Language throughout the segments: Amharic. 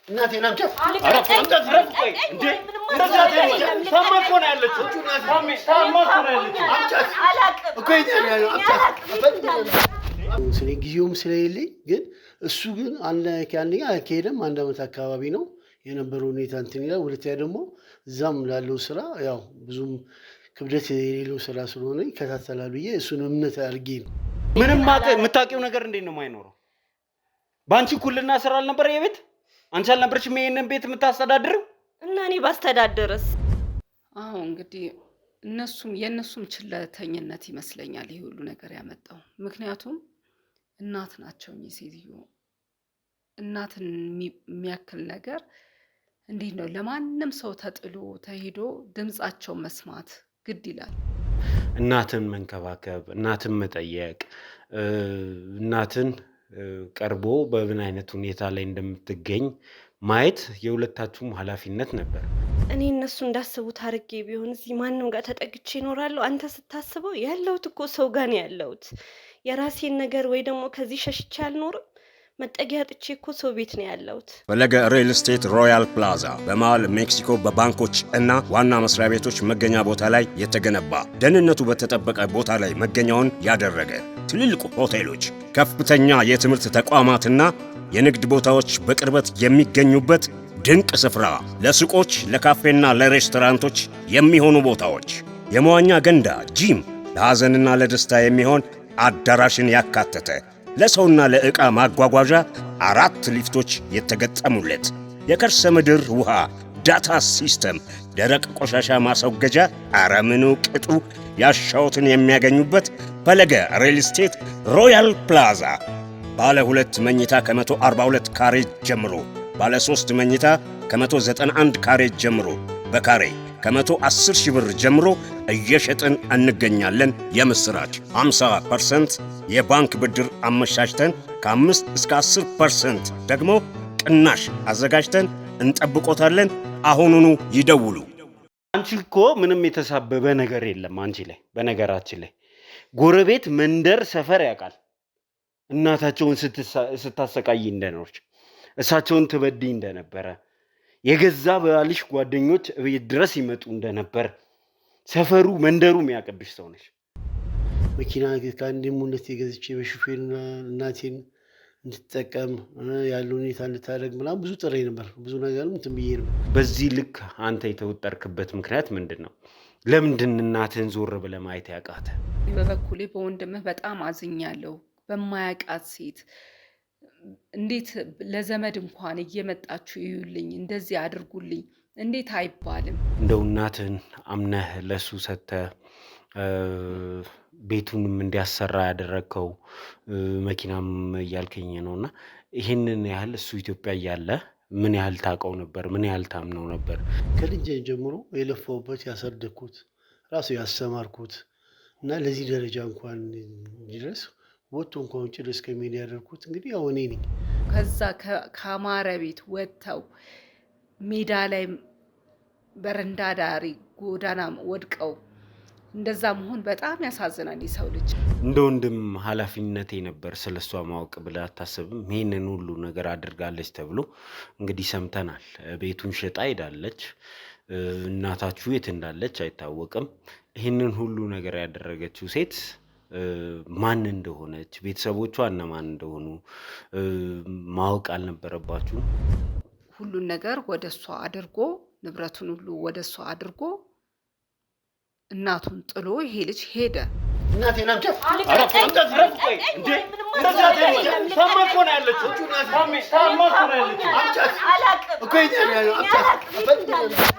እናቴን አምጫት አምጫት ረፍቆይ እንዴ እንደዛት ታማኮ ነው ያለችው ታማኮ ነው ያለችው አምጫት አላቅም እኮ ያለው አምጫት ስለ ጊዜውም ስለሌለኝ ግን እሱ ግን አንደኛ ከሄደም አንድ አመት አካባቢ ነው የነበረው ሁኔታ እንትን ይላል። ሁለተኛ ደግሞ እዛም ላለው ስራ ያው ብዙም ክብደት የሌለው ስራ ስለሆነ ይከታተላል ብዬ እሱን እምነት አድርጌ ነው። ምንም የምታውቂው ነገር እንዴት ነው የማይኖረው? በአንቺ ኩልና ስራ አልነበረ የቤት አንቺ አልነበረችም ይሄንን ቤት የምታስተዳድረው? እና እኔ ባስተዳደረስ? አዎ እንግዲህ የእነሱም ችለተኝነት ይመስለኛል ይሄ ሁሉ ነገር ያመጣው። ምክንያቱም እናት ናቸው እኚህ ሴትዮ። እናትን የሚያክል ነገር እንዴት ነው ለማንም ሰው ተጥሎ ተሄዶ ድምጻቸው መስማት ግድ ይላል። እናትን መንከባከብ፣ እናትን መጠየቅ፣ እናትን ቀርቦ በምን አይነት ሁኔታ ላይ እንደምትገኝ ማየት የሁለታችሁም ኃላፊነት ነበር። እኔ እነሱ እንዳስቡት አድርጌ ቢሆን እዚህ ማንም ጋር ተጠግቼ እኖራለሁ? አንተ ስታስበው ያለሁት እኮ ሰው ጋር ነው ያለሁት። የራሴን ነገር ወይ ደግሞ ከዚህ ሸሽቼ አልኖርም። መጠጊያ ጥቼ እኮ ሰው ቤት ነው ያለሁት። ፈለገ ሪል ስቴት ሮያል ፕላዛ በመሃል ሜክሲኮ በባንኮች እና ዋና መስሪያ ቤቶች መገኛ ቦታ ላይ የተገነባ ደህንነቱ በተጠበቀ ቦታ ላይ መገኛውን ያደረገ ትልልቅ ሆቴሎች፣ ከፍተኛ የትምህርት ተቋማትና የንግድ ቦታዎች በቅርበት የሚገኙበት ድንቅ ስፍራ፣ ለሱቆች፣ ለካፌና ለሬስቶራንቶች የሚሆኑ ቦታዎች፣ የመዋኛ ገንዳ፣ ጂም፣ ለሐዘንና ለደስታ የሚሆን አዳራሽን ያካተተ፣ ለሰውና ለዕቃ ማጓጓዣ 4 ሊፍቶች የተገጠሙለት፣ የከርሰ ምድር ውሃ ዳታ ሲስተም፣ ደረቅ ቆሻሻ ማስወገጃ፣ አረምኑ ቅጡ ያሻውትን የሚያገኙበት ፈለገ ሪል ስቴት ሮያል ፕላዛ ባለ 2 መኝታ ከ142 ካሬ ጀምሮ፣ ባለ 3 መኝታ ከ191 ካሬ ጀምሮ በካሬ ከ110 ሺህ ብር ጀምሮ እየሸጥን እንገኛለን። የምስራች 50% የባንክ ብድር አመቻችተን ከ5 እስከ 10% ደግሞ ቅናሽ አዘጋጅተን እንጠብቆታለን። አሁኑኑ ይደውሉ። አንቺ እኮ ምንም የተሳበበ ነገር የለም አንቺ ላይ። በነገራችን ላይ ጎረቤት፣ መንደር፣ ሰፈር ያውቃል እናታቸውን ስታሰቃይ እንደኖርች፣ እሳቸውን ትበድይ እንደነበረ፣ የገዛ ባልሽ ጓደኞች ቤት ድረስ ይመጡ እንደነበር ሰፈሩ መንደሩ የሚያቀብሽ ሰው ነሽ። መኪና ከአንዴም ሁለቴ የገዝቼ በሹፌር እናቴን እንድትጠቀም ያለው ሁኔታ እንድታደርግ ምናምን ብዙ ጥሬ ነበር። ብዙ ነገርም እንትን ብዬ ነበር። በዚህ ልክ አንተ የተወጠርክበት ምክንያት ምንድን ነው? ለምንድን እናትህን ዞር ብለህ ማየት ያቃተ? በበኩሌ በወንድምህ በጣም አዝኛለሁ። በማያውቃት ሴት እንዴት ለዘመድ እንኳን እየመጣችሁ ይዩልኝ፣ እንደዚህ አድርጉልኝ እንዴት አይባልም? እንደው እናትህን አምነህ ለሱ ሰጥተህ ቤቱንም እንዲያሰራ ያደረግከው መኪናም እያልከኝ ነውና ይሄንን ያህል እሱ ኢትዮጵያ እያለ ምን ያህል ታውቀው ነበር? ምን ያህል ታምነው ነበር? ከልጅ ጀምሮ የለፋውበት ያሳደግኩት ራሱ ያስተማርኩት እና ለዚህ ደረጃ እንኳን ድረስ ወጥቶ እንኳን ውጭ ድረስ ከሜዳ ያደርኩት እንግዲህ ያው እኔ ነኝ። ከዛ ከአማረ ቤት ወጥተው ሜዳ ላይ በረንዳ ዳሪ ጎዳና ወድቀው እንደዛ መሆን በጣም ያሳዝናል። የሰው ልጅ እንደ ወንድም ኃላፊነቴ ነበር ስለሷ ማወቅ ብለህ አታስብም? ይሄንን ሁሉ ነገር አድርጋለች ተብሎ እንግዲህ ሰምተናል። ቤቱን ሸጣ ሄዳለች። እናታችሁ የት እንዳለች አይታወቅም። ይሄንን ሁሉ ነገር ያደረገችው ሴት ማን እንደሆነች፣ ቤተሰቦቿ እነማን እንደሆኑ ማወቅ አልነበረባችሁም? ሁሉን ነገር ወደሷ አድርጎ ንብረቱን ሁሉ ወደሷ አድርጎ እናቱን ጥሎ ይሄ ልጅ ሄደ። እናቴን አምጫት ረፍቆይ እንዴ እንደዛት ታማኮ ነው ያለችው ታማኮ ነው ያለችው አምጫት አላቅም እኮ ያለው አምጫት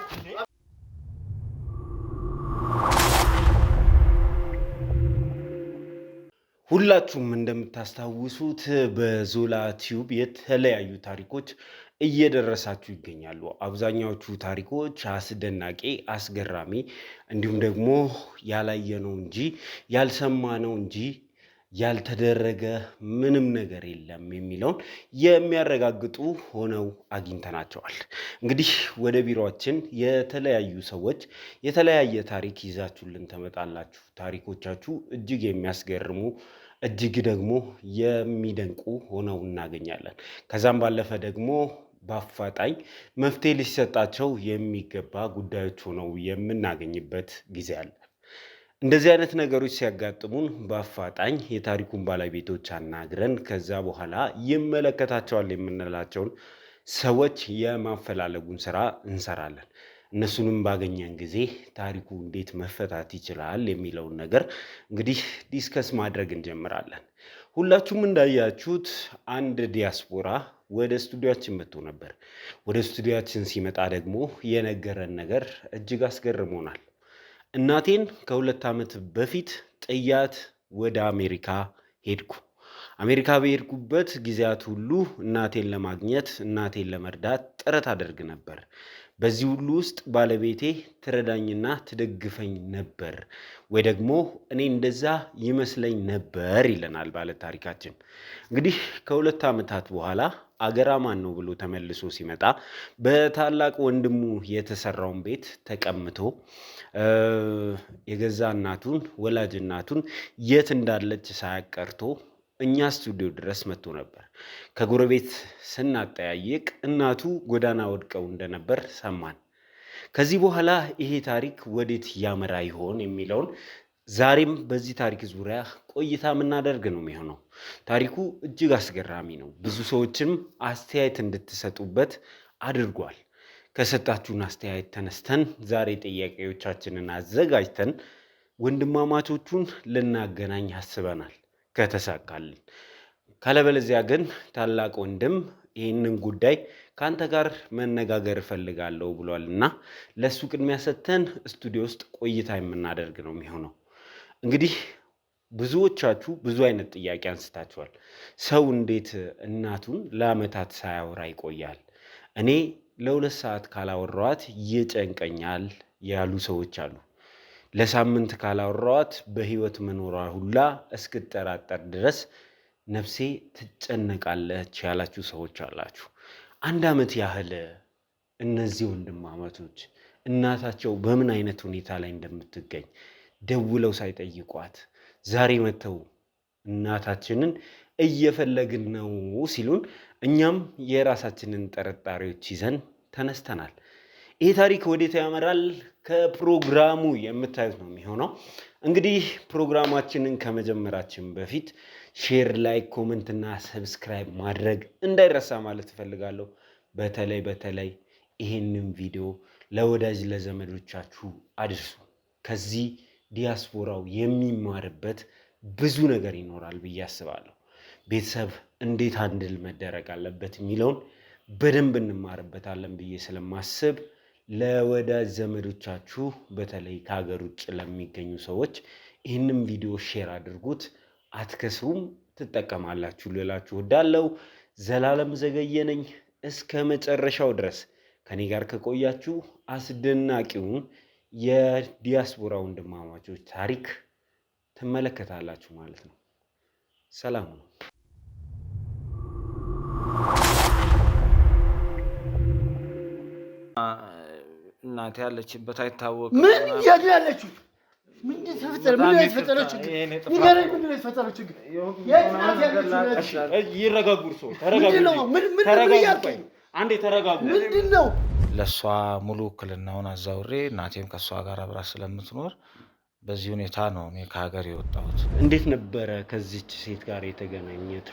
ሁላችሁም እንደምታስታውሱት በዞላ ቲዩብ የተለያዩ ታሪኮች እየደረሳችሁ ይገኛሉ። አብዛኛዎቹ ታሪኮች አስደናቂ፣ አስገራሚ እንዲሁም ደግሞ ያላየነው እንጂ ያልሰማነው እንጂ ያልተደረገ ምንም ነገር የለም የሚለውን የሚያረጋግጡ ሆነው አግኝተናቸዋል። እንግዲህ ወደ ቢሮአችን የተለያዩ ሰዎች የተለያየ ታሪክ ይዛችሁልን ተመጣላችሁ። ታሪኮቻችሁ እጅግ የሚያስገርሙ እጅግ ደግሞ የሚደንቁ ሆነው እናገኛለን። ከዛም ባለፈ ደግሞ በአፋጣኝ መፍትሄ ሊሰጣቸው የሚገባ ጉዳዮች ሆነው የምናገኝበት ጊዜ አለ። እንደዚህ አይነት ነገሮች ሲያጋጥሙን በአፋጣኝ የታሪኩን ባለቤቶች አናግረን ከዛ በኋላ ይመለከታቸዋል የምንላቸውን ሰዎች የማፈላለጉን ስራ እንሰራለን። እነሱንም ባገኘን ጊዜ ታሪኩ እንዴት መፈታት ይችላል የሚለውን ነገር እንግዲህ ዲስከስ ማድረግ እንጀምራለን። ሁላችሁም እንዳያችሁት አንድ ዲያስፖራ ወደ ስቱዲዮአችን መጥቶ ነበር። ወደ ስቱዲዮአችን ሲመጣ ደግሞ የነገረን ነገር እጅግ አስገርሞናል። እናቴን ከ2 ዓመት በፊት ጥያት ወደ አሜሪካ ሄድኩ። አሜሪካ በሄድኩበት ጊዜያት ሁሉ እናቴን ለማግኘት እናቴን ለመርዳት ጥረት አደርግ ነበር። በዚህ ሁሉ ውስጥ ባለቤቴ ትረዳኝና ትደግፈኝ ነበር፣ ወይ ደግሞ እኔ እንደዛ ይመስለኝ ነበር ይለናል ባለ ታሪካችን። እንግዲህ ከ2 ዓመታት በኋላ አገራማን ነው ብሎ ተመልሶ ሲመጣ በታላቅ ወንድሙ የተሰራውን ቤት ተቀምቶ የገዛ እናቱን ወላጅ እናቱን የት እንዳለች ሳያቀርቶ እኛ ስቱዲዮ ድረስ መጥቶ ነበር። ከጎረቤት ስናጠያይቅ እናቱ ጎዳና ወድቀው እንደነበር ሰማን። ከዚህ በኋላ ይሄ ታሪክ ወዴት ያመራ ይሆን የሚለውን ዛሬም በዚህ ታሪክ ዙሪያ ቆይታ የምናደርግ ነው የሚሆነው። ታሪኩ እጅግ አስገራሚ ነው። ብዙ ሰዎችም አስተያየት እንድትሰጡበት አድርጓል። ከሰጣችሁን አስተያየት ተነስተን ዛሬ ጥያቄዎቻችንን አዘጋጅተን ወንድማማቾቹን ልናገናኝ አስበናል፣ ከተሳካልን። ካለበለዚያ ግን ታላቅ ወንድም ይህንን ጉዳይ ከአንተ ጋር መነጋገር እፈልጋለሁ ብሏልና ለሱ ቅድሚያ ሰጥተን ስቱዲዮ ውስጥ ቆይታ የምናደርግ ነው የሚሆነው። እንግዲህ ብዙዎቻችሁ ብዙ አይነት ጥያቄ አንስታችኋል። ሰው እንዴት እናቱን ለዓመታት ሳያወራ ይቆያል? እኔ ለ2 ሰዓት ካላወራኋት ይጨንቀኛል ያሉ ሰዎች አሉ። ለሳምንት ካላወራኋት በህይወት መኖሯ ሁላ እስክጠራጠር ድረስ ነፍሴ ትጨነቃለች ያላችሁ ሰዎች አላችሁ። 1 ዓመት ያህል እነዚህ ወንድማማቾች እናታቸው በምን አይነት ሁኔታ ላይ እንደምትገኝ ደውለው ሳይጠይቋት ዛሬ መተው እናታችንን እየፈለግን ነው ሲሉን እኛም የራሳችንን ጥርጣሬዎች ይዘን ተነስተናል። ይህ ታሪክ ወዴት ያመራል? ከፕሮግራሙ የምታዩት ነው የሚሆነው። እንግዲህ ፕሮግራማችንን ከመጀመራችን በፊት ሼር፣ ላይክ፣ ኮመንት እና ሰብስክራይብ ማድረግ እንዳይረሳ ማለት እፈልጋለሁ። በተለይ ይሄንን ቪዲዮ ለወዳጅ ለዘመዶቻችሁ አድርሱ። ከዚህ ዲያስፖራው የሚማርበት ብዙ ነገር ይኖራል ብዬ አስባለሁ። ቤተሰብ እንዴት አንድል መደረግ አለበት የሚለውን በደንብ እንማርበታለን ብዬ ስለማስብ ለወዳጅ ዘመዶቻችሁ በተለይ ከሀገር ውጭ ለሚገኙ ሰዎች ይህንን ቪዲዮ ሼር አድርጉት። አትከስሩም፣ ትጠቀማላችሁ ልላችሁ እወዳለሁ። ዘላለም ዘገየ ነኝ። እስከ መጨረሻው ድረስ ከኔ ጋር ከቆያችሁ አስደናቂውን የዲያስፖራ ወንድማማቾች ታሪክ ትመለከታላችሁ ማለት ነው። ሰላም ነው። እናቴ ያለችበት አይታወቅም። ምን እያሉ ያለችው? ምንድን ተፈጠረ? ምን የተፈጠረው ችግር? ንገረኝ። ምንድን የተፈጠረው ችግር? ይረጋጉ። ሰው ተረጋጉ። አንዴ ተረጋጉ። ምንድን ነው? ለእሷ ሙሉ ውክልናውን አዛውሬ እናቴም ከእሷ ጋር አብራ ስለምትኖር በዚህ ሁኔታ ነው እኔ ከሀገር የወጣሁት። እንዴት ነበረ ከዚች ሴት ጋር የተገናኘሁት?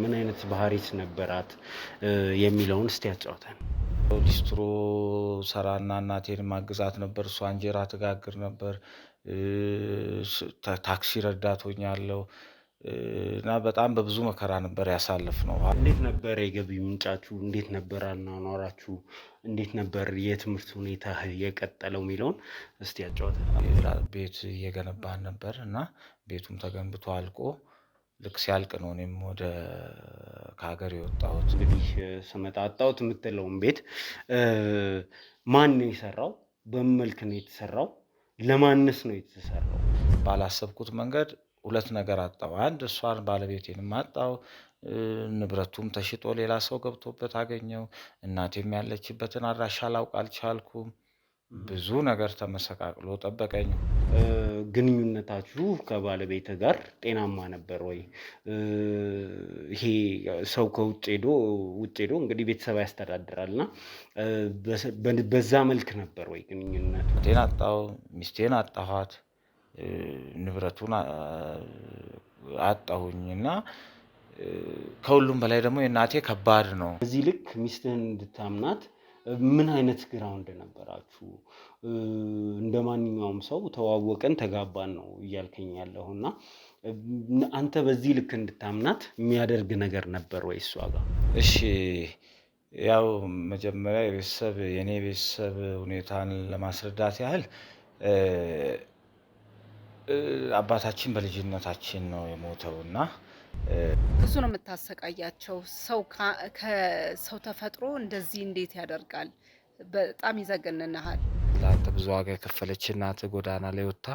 ምን አይነት ባህሪት ነበራት የሚለውን እስቲ ያጫውተን። ሊስትሮ ሰራና እናቴን ማግዛት ነበር። እሷ እንጀራ ትጋግር ነበር። ታክሲ ረዳት ሆኛለሁ እና በጣም በብዙ መከራ ነበር ያሳለፍነው። እንዴት ነበር የገቢ ምንጫችሁ? እንዴት ነበር አኗኗራችሁ? እንዴት ነበር የትምህርት ሁኔታ የቀጠለው የሚለውን እስቲ ያጫውተን። ቤት እየገነባን ነበር እና ቤቱም ተገንብቶ አልቆ ልክ ሲያልቅ ነው እኔም ወደ ከሀገር የወጣሁት። እንግዲህ ስመጣ አጣሁት የምትለውን ቤት ማን ነው የሰራው? በምን መልክ ነው የተሰራው? ለማንስ ነው የተሰራው? ባላሰብኩት መንገድ 2 ነገር አጣሁ። አንድ እሷን ባለቤቴንም አጣሁ። ንብረቱም ተሽጦ ሌላ ሰው ገብቶበት አገኘው። እናቴም ያለችበትን አድራሻ ላውቅ አልቻልኩም። ብዙ ነገር ተመሰቃቅሎ ጠበቀኝ። ግንኙነታችሁ ከባለቤት ጋር ጤናማ ነበር ወይ? ይሄ ሰው ከውጭ ሄዶ እንግዲህ ቤተሰብ ያስተዳድራልና በዛ መልክ ነበር ወይ ግንኙነቱ? ጤና አጣው፣ ሚስቴን አጣኋት፣ ንብረቱን አጣሁኝና ከሁሉም በላይ ደግሞ የእናቴ ከባድ ነው። በዚህ ልክ ሚስትህን እንድታምናት ምን አይነት ግራውንድ ነበራችሁ? እንደ ማንኛውም ሰው ተዋወቀን ተጋባን ነው እያልከኝ ያለውና አንተ በዚህ ልክ እንድታምናት የሚያደርግ ነገር ነበር ወይ እሷ ጋር? እሺ ያው መጀመሪያ የኔ ቤተሰብ ሁኔታን ለማስረዳት ያህል አባታችን በልጅነታችን ነው የሞተውና ብዙ ነው የምታሰቃያቸው። ከሰው ተፈጥሮ እንደዚህ እንዴት ያደርጋል? በጣም ይዘገንናል። ለአንተ ብዙ ዋጋ የከፈለች እናት ጎዳና ላይ ወጥታ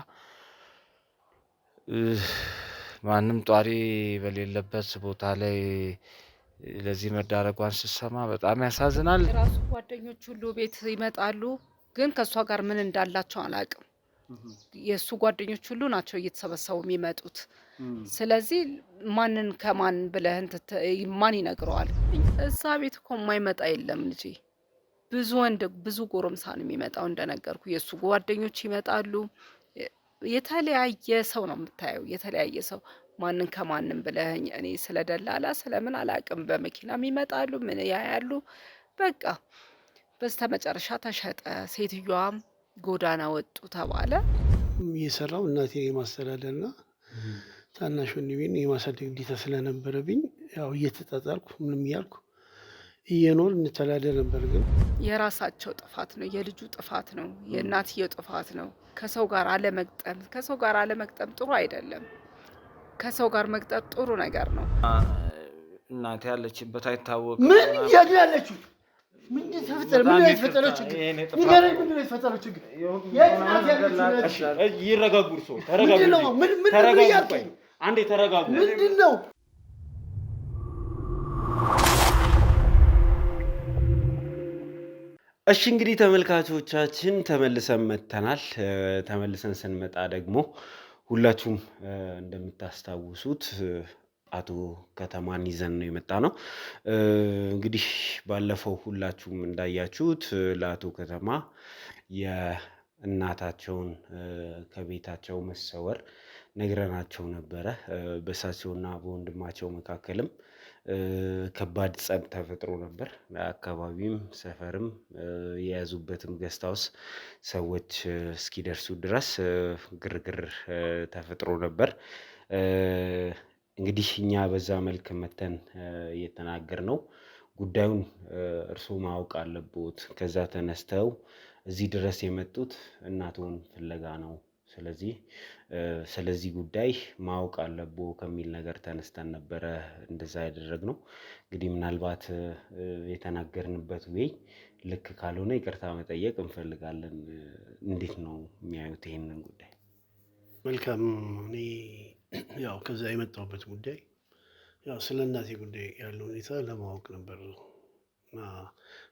ማንም ጧሪ በሌለበት ቦታ ላይ ለዚህ መዳረጓን ስትሰማ በጣም ያሳዝናል። ራሱ ጓደኞች ሁሉ ቤት ይመጣሉ፣ ግን ከእሷ ጋር ምን እንዳላቸው አላውቅም። የእሱ ጓደኞች ሁሉ ናቸው እየተሰበሰቡ የሚመጡት። ስለዚህ ማንን ከማን ብለህ ማን ይነግረዋል? እዛ ቤት እኮ የማይመጣ የለም ልጄ። ብዙ ጎረምሳ ነው የሚመጣው። እንደነገርኩ የእሱ ጓደኞች ይመጣሉ። የተለያየ ሰው ነው የምታየው፣ የተለያየ ሰው። ማንን ከማንም ብለህ እኔ ስለደላላ ስለምን አላውቅም። በመኪናም ይመጣሉ፣ ምን ያያሉ። በቃ በስተመጨረሻ ተሸጠ። ሴትዮዋም ጎዳና ወጡ ተባለ። እየሰራው እናቴ የማስተዳደርና ታናሽ ወንድሜን የማሳደግ ግዴታ ስለነበረብኝ ያው እየተጣጣልኩ ምንም እያልኩ እየኖር እንተዳደር ነበር። ግን የራሳቸው ጥፋት ነው፣ የልጁ ጥፋት ነው፣ የእናትየው ጥፋት ነው። ከሰው ጋር አለመግጠም ጥሩ አይደለም። ከሰው ጋር መግጠም ጥሩ ነገር ነው። እናቴ ያለችበት አይታወቅም። ምን እያሉ ያለችው ምንድን ተፈጠረ? ምን የተፈጠረው ችግር ንገረኝ። ምንድን ነው የተፈጠረው ችግር? ይረጋጉ፣ ሰው ተረጋጉ። አንዴ ተረጋጉ። ምንድን ነው? እሺ እንግዲህ ተመልካቾቻችን ተመልሰን መጥተናል። ተመልሰን ስንመጣ ደግሞ ሁላችሁም እንደምታስታውሱት አቶ ከተማን ይዘን ነው የመጣ ነው። እንግዲህ ባለፈው ሁላችሁም እንዳያችሁት ለአቶ ከተማ የእናታቸውን ከቤታቸው መሰወር ነግረናቸው ነበረ። በእሳቸውና በወንድማቸው መካከልም ከባድ ጸብ ተፈጥሮ ነበር። አካባቢም ሰፈርም የያዙበትም ገስት ሃውስ ሰዎች እስኪደርሱ ድረስ ግርግር ተፈጥሮ ነበር። እንግዲህ እኛ በዛ መልክ መተን እየተናገርነው ጉዳዩን እርስዎ ማወቅ አለቦት። ከዛ ተነስተው እዚህ ድረስ የመጡት እናቶን ፍለጋ ነው። ስለዚህ ጉዳይ ማወቅ አለቦ ከሚል ነገር ተነስተን ነበረ እንደዛ ያደረግነው። እንግዲህ ምናልባት የተናገርንበት ወይ ልክ ካልሆነ ይቅርታ መጠየቅ እንፈልጋለን። እንዴት ነው የሚያዩት ይሄንን ጉዳይ? መልካም። እኔ ያው ከዛ የመጣሁበት ጉዳይ ያው ስለ እናቴ ጉዳይ ያለው ሁኔታ ለማወቅ ነበር እና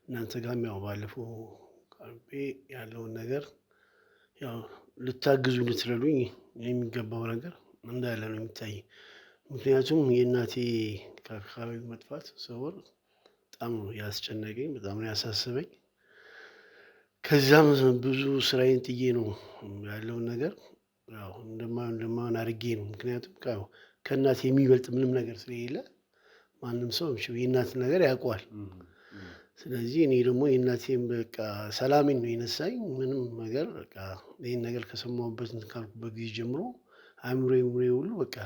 እናንተ ጋርም ያው ባለፈው ቀርቤ ያለውን ነገር ያው ልታግዙ ልትረዱኝ የሚገባው ነገር እንዳለ ነው የሚታይ። ምክንያቱም የእናቴ ከአካባቢው መጥፋት ሰወር በጣም ነው ያስጨነቀኝ፣ በጣም ነው ያሳስበኝ። ከዛም ብዙ ስራዬን ጥዬ ነው ያለውን ነገር ያው እንደማን አድርጌ ነው። ምክንያቱም ከእናቴ የሚበልጥ ምንም ነገር ስለሌለ ማንም ሰው የእናትን ነገር ያውቀዋል። ስለዚህ እኔ ደግሞ የእናቴን በቃ ሰላሜን ነው የነሳኝ። ምንም ነገር በቃ ይህን ነገር ከሰማሁበት ካልኩበት ጊዜ ጀምሮ አእምሮዬ ሁሉ በቃ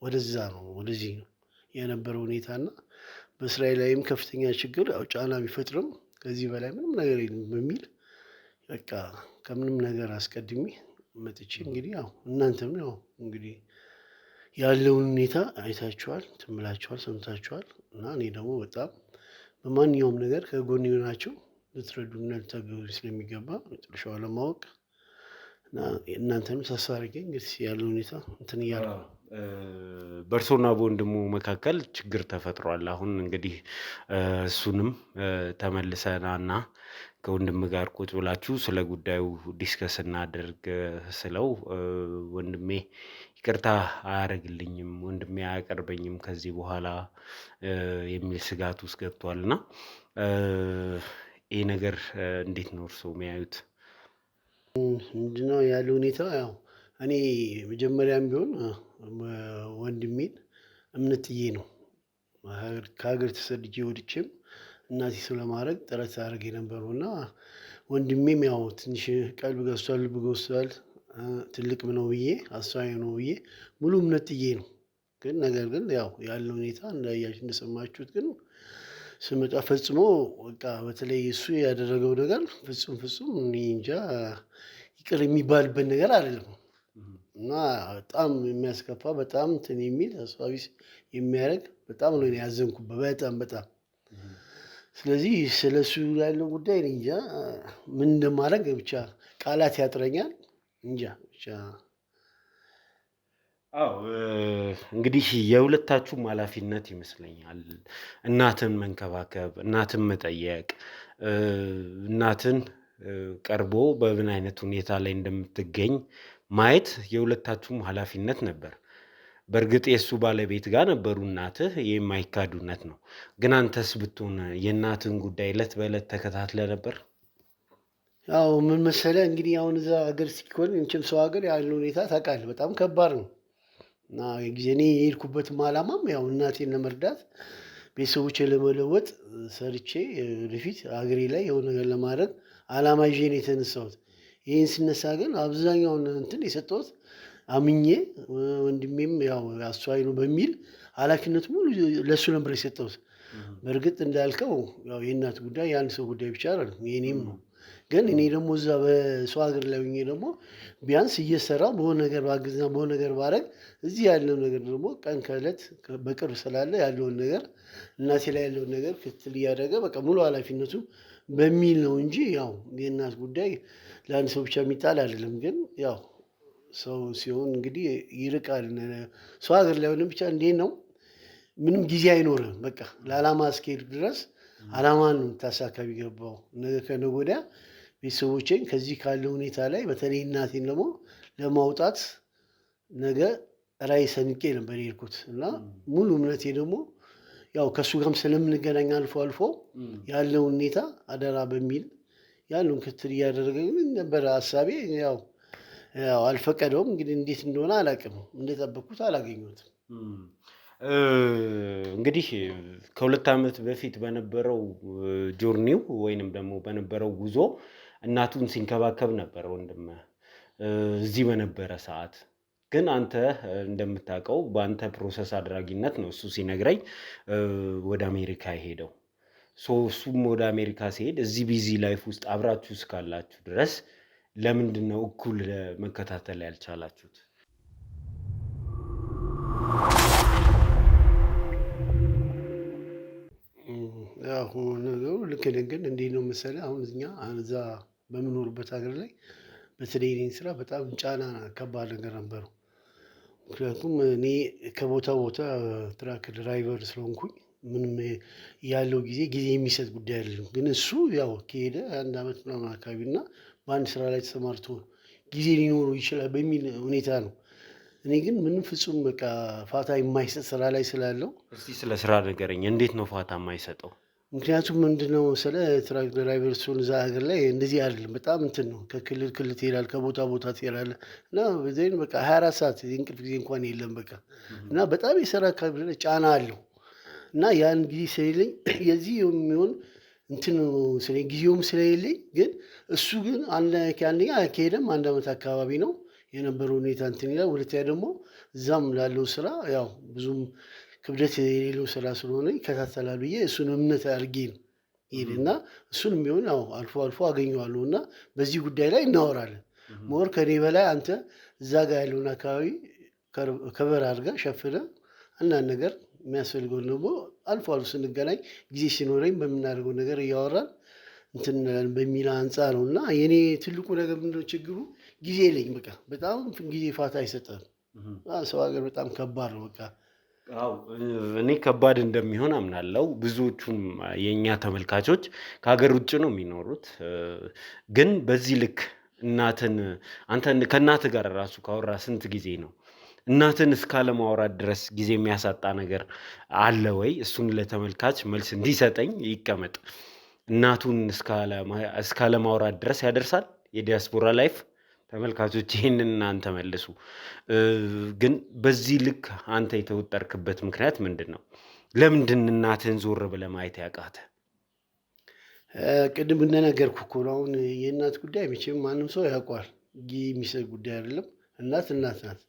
ወደዚህ ነው የነበረው ሁኔታና በእስራኤል ላይም ከፍተኛ ችግር ያው ጫና ቢፈጥርም ከዚህ በላይ ምንም ነገር የለም በሚል በቃ ከምንም ነገር አስቀድሜ መጥቼ እንግዲህ ያው እናንተም ያው እንግዲህ ያለውን ሁኔታ አይታችኋል፣ ትምላችኋል፣ ሰምታችኋል እና እኔ ደግሞ በጣም በማንኛውም ነገር ከጎን ሆናችሁ ልትረዱና ልታገዙ ስለሚገባ መጨረሻውን ለማወቅ እና እናንተንም ተስፋ አድርጌ እንግዲህ ያለው ሁኔታ እንትን እያለ ነው። በእርሶና በወንድሙ መካከል ችግር ተፈጥሯል። አሁን እንግዲህ እሱንም ተመልሰናና ከወንድም ጋር ቁጭ ብላችሁ ስለ ጉዳዩ ዲስከስ እናድርግ ስለው ወንድሜ ይቅርታ አያደርግልኝም፣ ወንድሜ አያቀርበኝም ከዚህ በኋላ የሚል ስጋት ውስጥ ገብቷልና ይህ ነገር እንዴት ነው እርስዎ የሚያዩት? ምንድነው ያለው ሁኔታ? ያው እኔ መጀመሪያም ቢሆን ወንድሜን እምነት ጥዬ ነው ከሀገር ተሰድጄ ወጥቼም እናቴ ስለማድረግ ጥረት አድርጌ የነበረው እና ወንድሜም ያው ትንሽ ቀልብ ገዝቷል፣ ልብ ገዝቷል፣ ትልቅም ነው ብዬ አስተዋይ ነው ብዬ ሙሉ እምነት ጥዬ ነው። ግን ነገር ግን ያው ያለው ሁኔታ እንዳያችሁ እንደሰማችሁት ግን ስመጣ ፈጽሞ በቃ በተለይ እሱ ያደረገው ነገር ፍጹም እኔ እንጃ ይቅር የሚባልበት ነገር አይደለም እና በጣም የሚያስከፋ በጣም እንትን የሚል ተስፋ ቢስ የሚያደርግ በጣም ነው ያዘንኩበት በጣም። ስለዚህ ስለሱ ያለው ጉዳይ እኔ እንጃ ምን እንደማደርግ ብቻ ቃላት ያጥረኛል። እንጃ ብቻ። አዎ እንግዲህ የሁለታችሁም ኃላፊነት ይመስለኛል። እናትን መንከባከብ፣ እናትን መጠየቅ፣ እናትን ቀርቦ በምን አይነት ሁኔታ ላይ እንደምትገኝ ማየት የሁለታችሁም ኃላፊነት ነበር። በእርግጥ የእሱ ባለቤት ጋር ነበሩ እናትህ፣ ይህ የማይካድ እውነት ነው። ግን አንተስ ብትሆን የእናትን ጉዳይ ዕለት በዕለት ተከታትለ ነበር? ያው ምን መሰለህ እንግዲህ አሁን እዛ ሀገር ሲኮን እንችም ሰው ሀገር ያለው ሁኔታ ታውቃለህ፣ በጣም ከባድ ነው እና ጊዜ እኔ የሄድኩበትም ዓላማም ያው እናቴን ለመርዳት ቤተሰቦቼን ለመለወጥ ሰርቼ ወደፊት ሀገሬ ላይ የሆነ ነገር ለማድረግ ዓላማ ይዤ ነው የተነሳሁት። ይህን ስነሳ ግን አብዛኛውን እንትን የሰጠሁት አምኜ ወንድሜም ያው አስተዋይ ነው በሚል ኃላፊነት ሙሉ ለእሱ ነበር የሰጠሁት። በእርግጥ እንዳልከው ያው የእናት ጉዳይ የአንድ ሰው ጉዳይ ብቻ አይደለም፣ የእኔም ነው። ግን እኔ ደግሞ እዛ በሰው ሀገር ላይ ሆኜ ደግሞ ቢያንስ እየሰራሁ በሆነ ነገር ባግዝና በሆነ ነገር ባረግ እዚህ ያለው ነገር ደግሞ ቀን ከዕለት በቅርብ ስላለ ያለውን ነገር እናቴ ላይ ያለውን ነገር ክትትል እያደረገ በቃ ሙሉ ኃላፊነቱ በሚል ነው እንጂ ያው የእናት ጉዳይ ለአንድ ሰው ብቻ የሚጣል አይደለም። ግን ያው ሰው ሲሆን እንግዲህ ይርቃል። ሰው ሀገር ላይ ሆነ ብቻ እንዴት ነው ምንም ጊዜ አይኖርም። በቃ ለዓላማ እስከሄድ ድረስ ዓላማን ነው የምታሳካ ቢገባው ነገ ከነገ ወዲያ ቤተሰቦቼን ከዚህ ካለው ሁኔታ ላይ በተለይ እናቴን ደግሞ ለማውጣት ነገ ራዕይ ሰንቄ ነበር የሄድኩት እና ሙሉ እምነቴ ደግሞ ያው ከእሱ ጋርም ስለምንገናኝ አልፎ አልፎ ያለውን ሁኔታ አደራ በሚል ያለውን ክትትል እያደረገ ነበረ ሀሳቤ። ያው አልፈቀደውም። እንግዲህ እንዴት እንደሆነ አላውቅም፣ እንደጠበቅኩት አላገኘሁትም። እንግዲህ ከ2 ዓመት በፊት በነበረው ጆርኒው ወይንም ደግሞ በነበረው ጉዞ እናቱን ሲንከባከብ ነበር ወንድም እዚህ በነበረ ሰዓት። ግን አንተ እንደምታውቀው በአንተ ፕሮሰስ አድራጊነት ነው እሱ ሲነግረኝ ወደ አሜሪካ የሄደው። እሱም ወደ አሜሪካ ሲሄድ እዚህ ቢዚ ላይፍ ውስጥ አብራችሁ እስካላችሁ ድረስ ለምንድን ነው እኩል መከታተል ያልቻላችሁት? ያው ነገሩ ልክ ነህ። ግን እንዴት ነው መሰለህ አሁን እኛ እዛ በምኖርበት ሀገር ላይ በተለይ እኔን ስራ በጣም ጫና ከባድ ነገር ነበረው። ምክንያቱም እኔ ከቦታ ቦታ ትራክ ድራይቨር ስለሆንኩኝ ምንም ያለው ጊዜ የሚሰጥ ጉዳይ አይደለም። ግን እሱ ያው ከሄደ 1 ዓመት ምናምን አካባቢ እና በአንድ ስራ ላይ ተሰማርቶ ጊዜ ሊኖረው ይችላል በሚል ሁኔታ ነው። እኔ ግን ምንም ፍጹም በቃ ፋታ የማይሰጥ ስራ ላይ ስላለው። እስቲ ስለ ስራ ንገረኝ። እንዴት ነው ፋታ የማይሰጠው? ምክንያቱም ምንድነው ስለ ትራክ ድራይቨር ሲሆን እዛ ሀገር ላይ እንደዚህ አይደለም። በጣም እንትን ነው። ከክልል ክልል ትሄዳለህ፣ ከቦታ ቦታ ትሄዳለህ እና በዚህን በቃ 24 ሰዓት የእንቅልፍ ጊዜ እንኳን የለም በቃ እና በጣም የስራ አካባቢ ላይ ጫና አለው እና ያን ጊዜ ስለሌለኝ የዚህ የሚሆን እንትን ጊዜውም ስለሌለኝ ግን እሱ ግን አንደኛ ከሄደም 1 ዓመት አካባቢ ነው የነበረው ሁኔታ እንትን ይላል። ሁለተኛ ደግሞ እዛም ላለው ስራ ያው ብዙም ክብደት የሌለው ስራ ስለሆነ ይከታተላል ብዬ እሱን እምነት አድርጌ ነው ይሄድና እሱንም ቢሆን ያው አልፎ አልፎ አገኘዋለሁ እና በዚህ ጉዳይ ላይ እናወራለን። ሞር ከኔ በላይ አንተ እዛ ጋር ያለውን አካባቢ ከበር አድርገህ ሸፍነህ አንዳንድ ነገር የሚያስፈልገውን ደግሞ አልፎ አልፎ ስንገናኝ ጊዜ ሲኖረኝ በምናደርገው ነገር እያወራን እንትን በሚል አንጻር ነው እና የኔ ትልቁ ነገር ምንድነው ችግሩ ጊዜ የለኝም። በቃ በጣም ጊዜ ፋታ አይሰጠም ሰው ሀገር በጣም ከባድ ነው። በቃ አዎ እኔ ከባድ እንደሚሆን አምናለሁ። ብዙዎቹም የእኛ ተመልካቾች ከሀገር ውጭ ነው የሚኖሩት። ግን በዚህ ልክ እናትን አንተ ከእናትህ ጋር ራሱ ካወራ ስንት ጊዜ ነው? እናትን እስካለማውራት ድረስ ጊዜ የሚያሳጣ ነገር አለ ወይ? እሱን ለተመልካች መልስ እንዲሰጠኝ ይቀመጥ። እናቱን እስካለማውራት ድረስ ያደርሳል የዲያስፖራ ላይፍ? ተመልካቾች ይህንን እናንተ መልሱ። ግን በዚህ ልክ አንተ የተወጠርክበት ምክንያት ምንድን ነው? ለምንድን እናትህን ዞር ብለህ ማየት ያቃተ? ቅድም እንደነገርኩህ እኮ ነው። አሁን የእናት ጉዳይ መቼም ማንም ሰው ያውቀዋል። የሚሰጥ ጉዳይ አይደለም። እናት እናት ናት።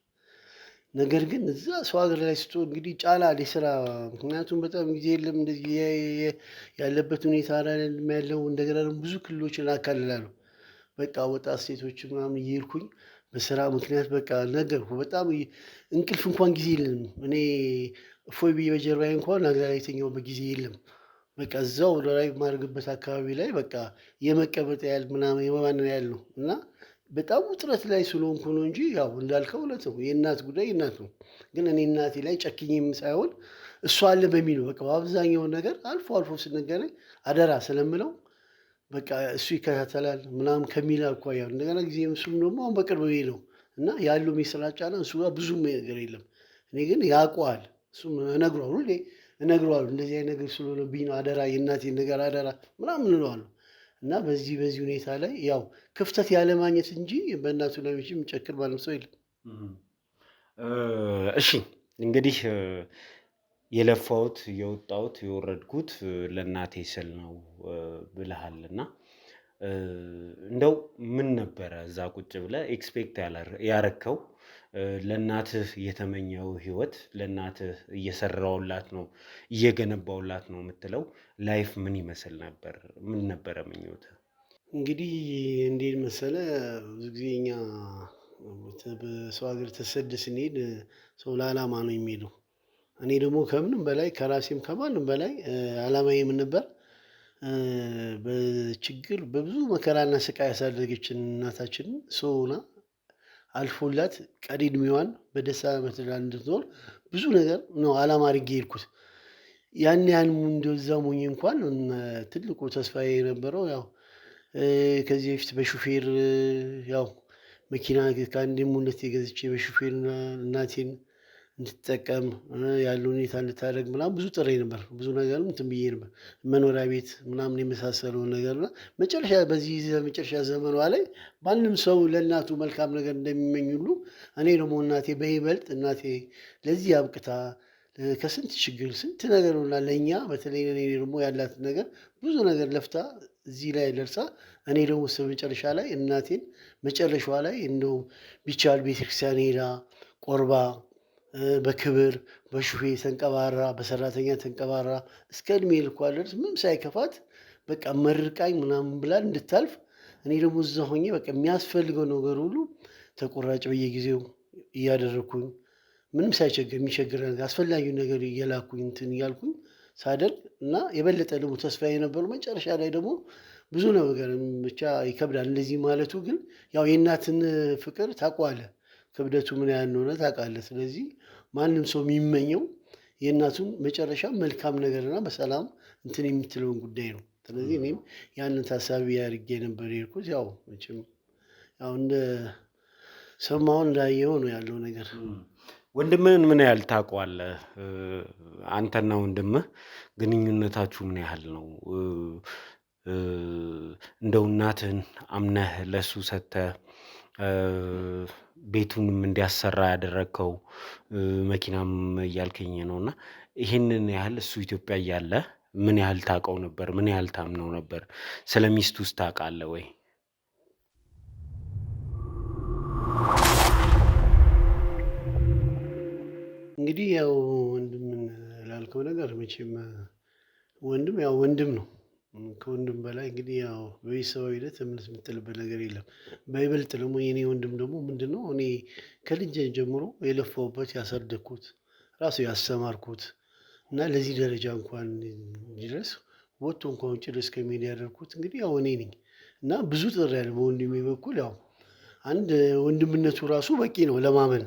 ነገር ግን እዛ ሰው ሀገር ላይ ስትሆን እንግዲህ ጫና አለ የስራ። ምክንያቱም በጣም ጊዜ የለም እንደዚህ ያለበት ሁኔታ አይደለም ያለው። እንደገና ደግሞ ብዙ ክልሎችን አካልላለሁ። በቃ ወጣት ሴቶች ምናምን እየሄድኩኝ በስራ ምክንያት በቃ ነገርኩ። በጣም እንቅልፍ እንኳን ጊዜ የለም። እኔ እፎይ ብዬ በጀርባዬ እንኳን አልጋ ላይ የተኛሁበት ጊዜ የለም። በቃ እዛው ላይ የማደርግበት አካባቢ ላይ በቃ የመቀመጥ ያህል ምናምን የማንን ያህል ነው። እና በጣም ውጥረት ላይ ስለሆንኩ ነው እንጂ ያው እንዳልከው እውነት ነው። የእናት ጉዳይ እናት ነው። ግን እኔ እናቴ ላይ ጨክኜም ሳይሆን እሷ አለ በሚል ነው። በቃ በአብዛኛውን ነገር አልፎ አልፎ ስንገናኝ አደራ ስለምለው በቃ እሱ ይከታተላል ምናምን ከሚል አኳያ እንደገና ጊዜ እሱም ደግሞ አሁን በቅርብ ነው እና ያለው የስራ ጫና እሱ ጋር ብዙም ነገር የለም። እኔ ግን ያውቀዋል። እሱም እነግረዋለሁ ሁሌ እነግረዋለሁ እንደዚህ አይነት ነገር ስለሆነብኝ ነው አደራ የእናቴን ነገር አደራ ምናምን እለዋለሁ። እና በዚህ ሁኔታ ላይ ያው ክፍተት ያለማግኘት እንጂ በእናቱ ላይ መቼም የሚጨክር ማንም ሰው የለም። እሺ እንግዲህ የለፋሁት የወጣሁት የወረድኩት ለእናቴ ስል ነው ብለሃል እና እንደው ምን ነበረ እዛ ቁጭ ብለህ ኤክስፔክት ያረከው? ለእናትህ የተመኘው ህይወት ለእናትህ እየሰራውላት ነው እየገነባውላት ነው የምትለው ላይፍ ምን ይመስል ነበር? ምን ነበረ ምኞትህ? እንግዲህ እንዴት መሰለ ብዙ ጊዜ እኛ በሰው ሀገር ተሰደህ ስንሄድ ሰው ለዓላማ ነው የሚሄደው። እኔ ደግሞ ከምንም በላይ ከራሴም ከማንም በላይ ዓላማዬ ምን ነበር? በችግር በብዙ መከራና ስቃይ ያሳደገችን እናታችንን ሰው ሆና አልፎላት ቀሪ እድሜዋን በደስታ በትዳር እንድትኖር ብዙ ነገር ነው ዓላማ አድርጌ የሄድኩት። ያን እንደዛ ሞኝ እንኳን ትልቁ ተስፋዬ የነበረው ያው ከዚህ በፊት በሹፌር ያው መኪና ከአንዴም ሁለቴ ገዝቼ በሹፌር እናቴን እንድትጠቀም ያለው ሁኔታ እንድታደርግ ምናምን ብዙ ጥሬ ነበር። ብዙ ነገርም እንትን ብዬ ነበር። መኖሪያ ቤት ምናምን የመሳሰለውን ነገር እና መጨረሻ በዚህ መጨረሻ ዘመኗ ላይ ማንም ሰው ለእናቱ መልካም ነገር እንደሚመኝ ሁሉ እኔ ደግሞ እናቴ በይበልጥ እናቴ ለዚህ አብቅታ ከስንት ችግር ስንት ነገር ሆና ለእኛ በተለይ እኔ ደግሞ ያላትን ነገር ብዙ ነገር ለፍታ እዚህ ላይ ደርሳ እኔ ደግሞ መጨረሻ ላይ እናቴን መጨረሻዋ ላይ እንደው ቢቻል ቤተክርስቲያን ሄዳ ቆርባ በክብር በሹፌ ተንቀባራ በሰራተኛ ተንቀባራ እስከ እድሜ ልኳ ድረስ ምንም ሳይከፋት በቃ መርቃኝ ምናምን ብላ እንድታልፍ እኔ ደግሞ እዛ ሆኜ በቃ የሚያስፈልገው ነገር ሁሉ ተቆራጭ በየጊዜው እያደረግኩኝ ምንም ሳይቸግር የሚቸግር ነገር አስፈላጊውን ነገር እየላኩኝ እንትን እያልኩኝ ሳደርግ እና የበለጠ ደግሞ ተስፋ የነበሩ መጨረሻ ላይ ደግሞ ብዙ ነገር ብቻ ይከብዳል እንደዚህ ማለቱ። ግን ያው የእናትን ፍቅር ታውቀዋለህ፣ ክብደቱ ምን ያህል እንደሆነ ታውቃለህ። ስለዚህ ማንም ሰው የሚመኘው የእናቱን መጨረሻ መልካም ነገርና በሰላም እንትን የምትለውን ጉዳይ ነው። ስለዚህ እኔም ያንን ታሳቢ አድርጌ ነበር የሄድኩት። ያው መቼም ያው እንደ ሰማሁን እንዳየኸው ነው ያለው ነገር። ወንድምህን ምን ያህል ታውቀዋለህ? አንተና ወንድምህ ግንኙነታችሁ ምን ያህል ነው? እንደው እናትህን አምነህ ለሱ ሰጥተህ ቤቱንም እንዲያሰራ ያደረግከው መኪናም እያልከኝ ነው እና ይህንን ያህል እሱ ኢትዮጵያ እያለ ምን ያህል ታውቀው ነበር? ምን ያህል ታምነው ነበር? ስለ ሚስቱ ውስጥ ታውቃለህ ወይ? እንግዲህ ያው ወንድምን ላልከው ነገር መቼም ወንድም ያው ወንድም ነው። ከወንድም በላይ እንግዲህ ያው በቤተሰባዊ ሂደት እምነት የምጥልበት ነገር የለም። በይበልጥ ደግሞ የኔ ወንድም ደግሞ ምንድን ነው እኔ ከልጅ ጀምሮ የለፋሁበት ያሳደግኩት ራሱ ያስተማርኩት እና ለዚህ ደረጃ እንኳን ድረስ ወጥቶ እንኳን ውጭ ድረስ ከሜዳ ያደርኩት እንግዲህ ያው እኔ ነኝ። እና ብዙ ጥሪ ያለ በወንድሜ በኩል ያው አንድ ወንድምነቱ ራሱ በቂ ነው ለማመን።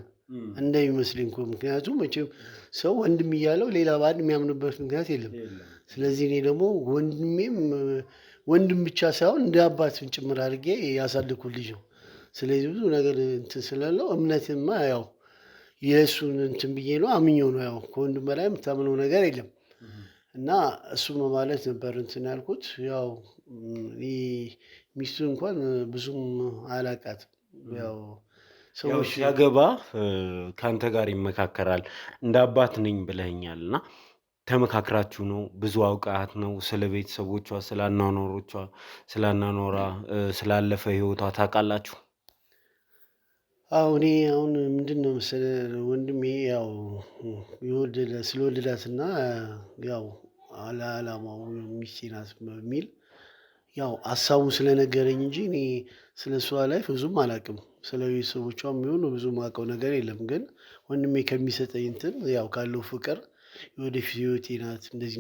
እንደሚመስለኝ እኮ። ምክንያቱም መቼም ሰው ወንድም እያለው ሌላ ባል የሚያምንበት ምክንያት የለም። ስለዚህ እኔ ደግሞ ወንድሜም ወንድም ብቻ ሳይሆን እንደ አባትን ጭምር አድርጌ ያሳደኩት ልጅ ነው። ስለዚህ ብዙ ነገር እንትን ስላለው እምነትማ ያው የእሱን እንትን ብዬ ነው አምኜው ነው። ያው ከወንድም በላይ የምታምነው ነገር የለም እና እሱም ማለት ነበር እንትን ያልኩት። ያው ሚስቱ እንኳን ብዙም አላቃትም። ያው ሰዎች ሲያገባ ከአንተ ጋር ይመካከራል እንደ አባት ነኝ ብለኸኛል እና ተመካክራችሁ ነው? ብዙ አውቃት ነው? ስለ ቤተሰቦቿ፣ ስለ አኗኗሮቿ፣ ስለ አኗኗሯ፣ ስላለፈ ህይወቷ ታውቃላችሁ? አዎ እኔ አሁን ምንድን ነው መሰለህ ወንድሜ ያው ስለወደዳትና ያው ለዓላማው ሚስቴ ናት በሚል ያው ሀሳቡን ስለነገረኝ እንጂ እኔ ስለ እሷ ላይፍ ብዙም አላውቅም። ስለ ቤተሰቦቿም ቢሆን ብዙ የማውቀው ነገር የለም። ግን ወንድሜ ከሚሰጠኝ እንትን ያው ካለው ፍቅር የወደፊት ህይወቴ ናት እንደዚህ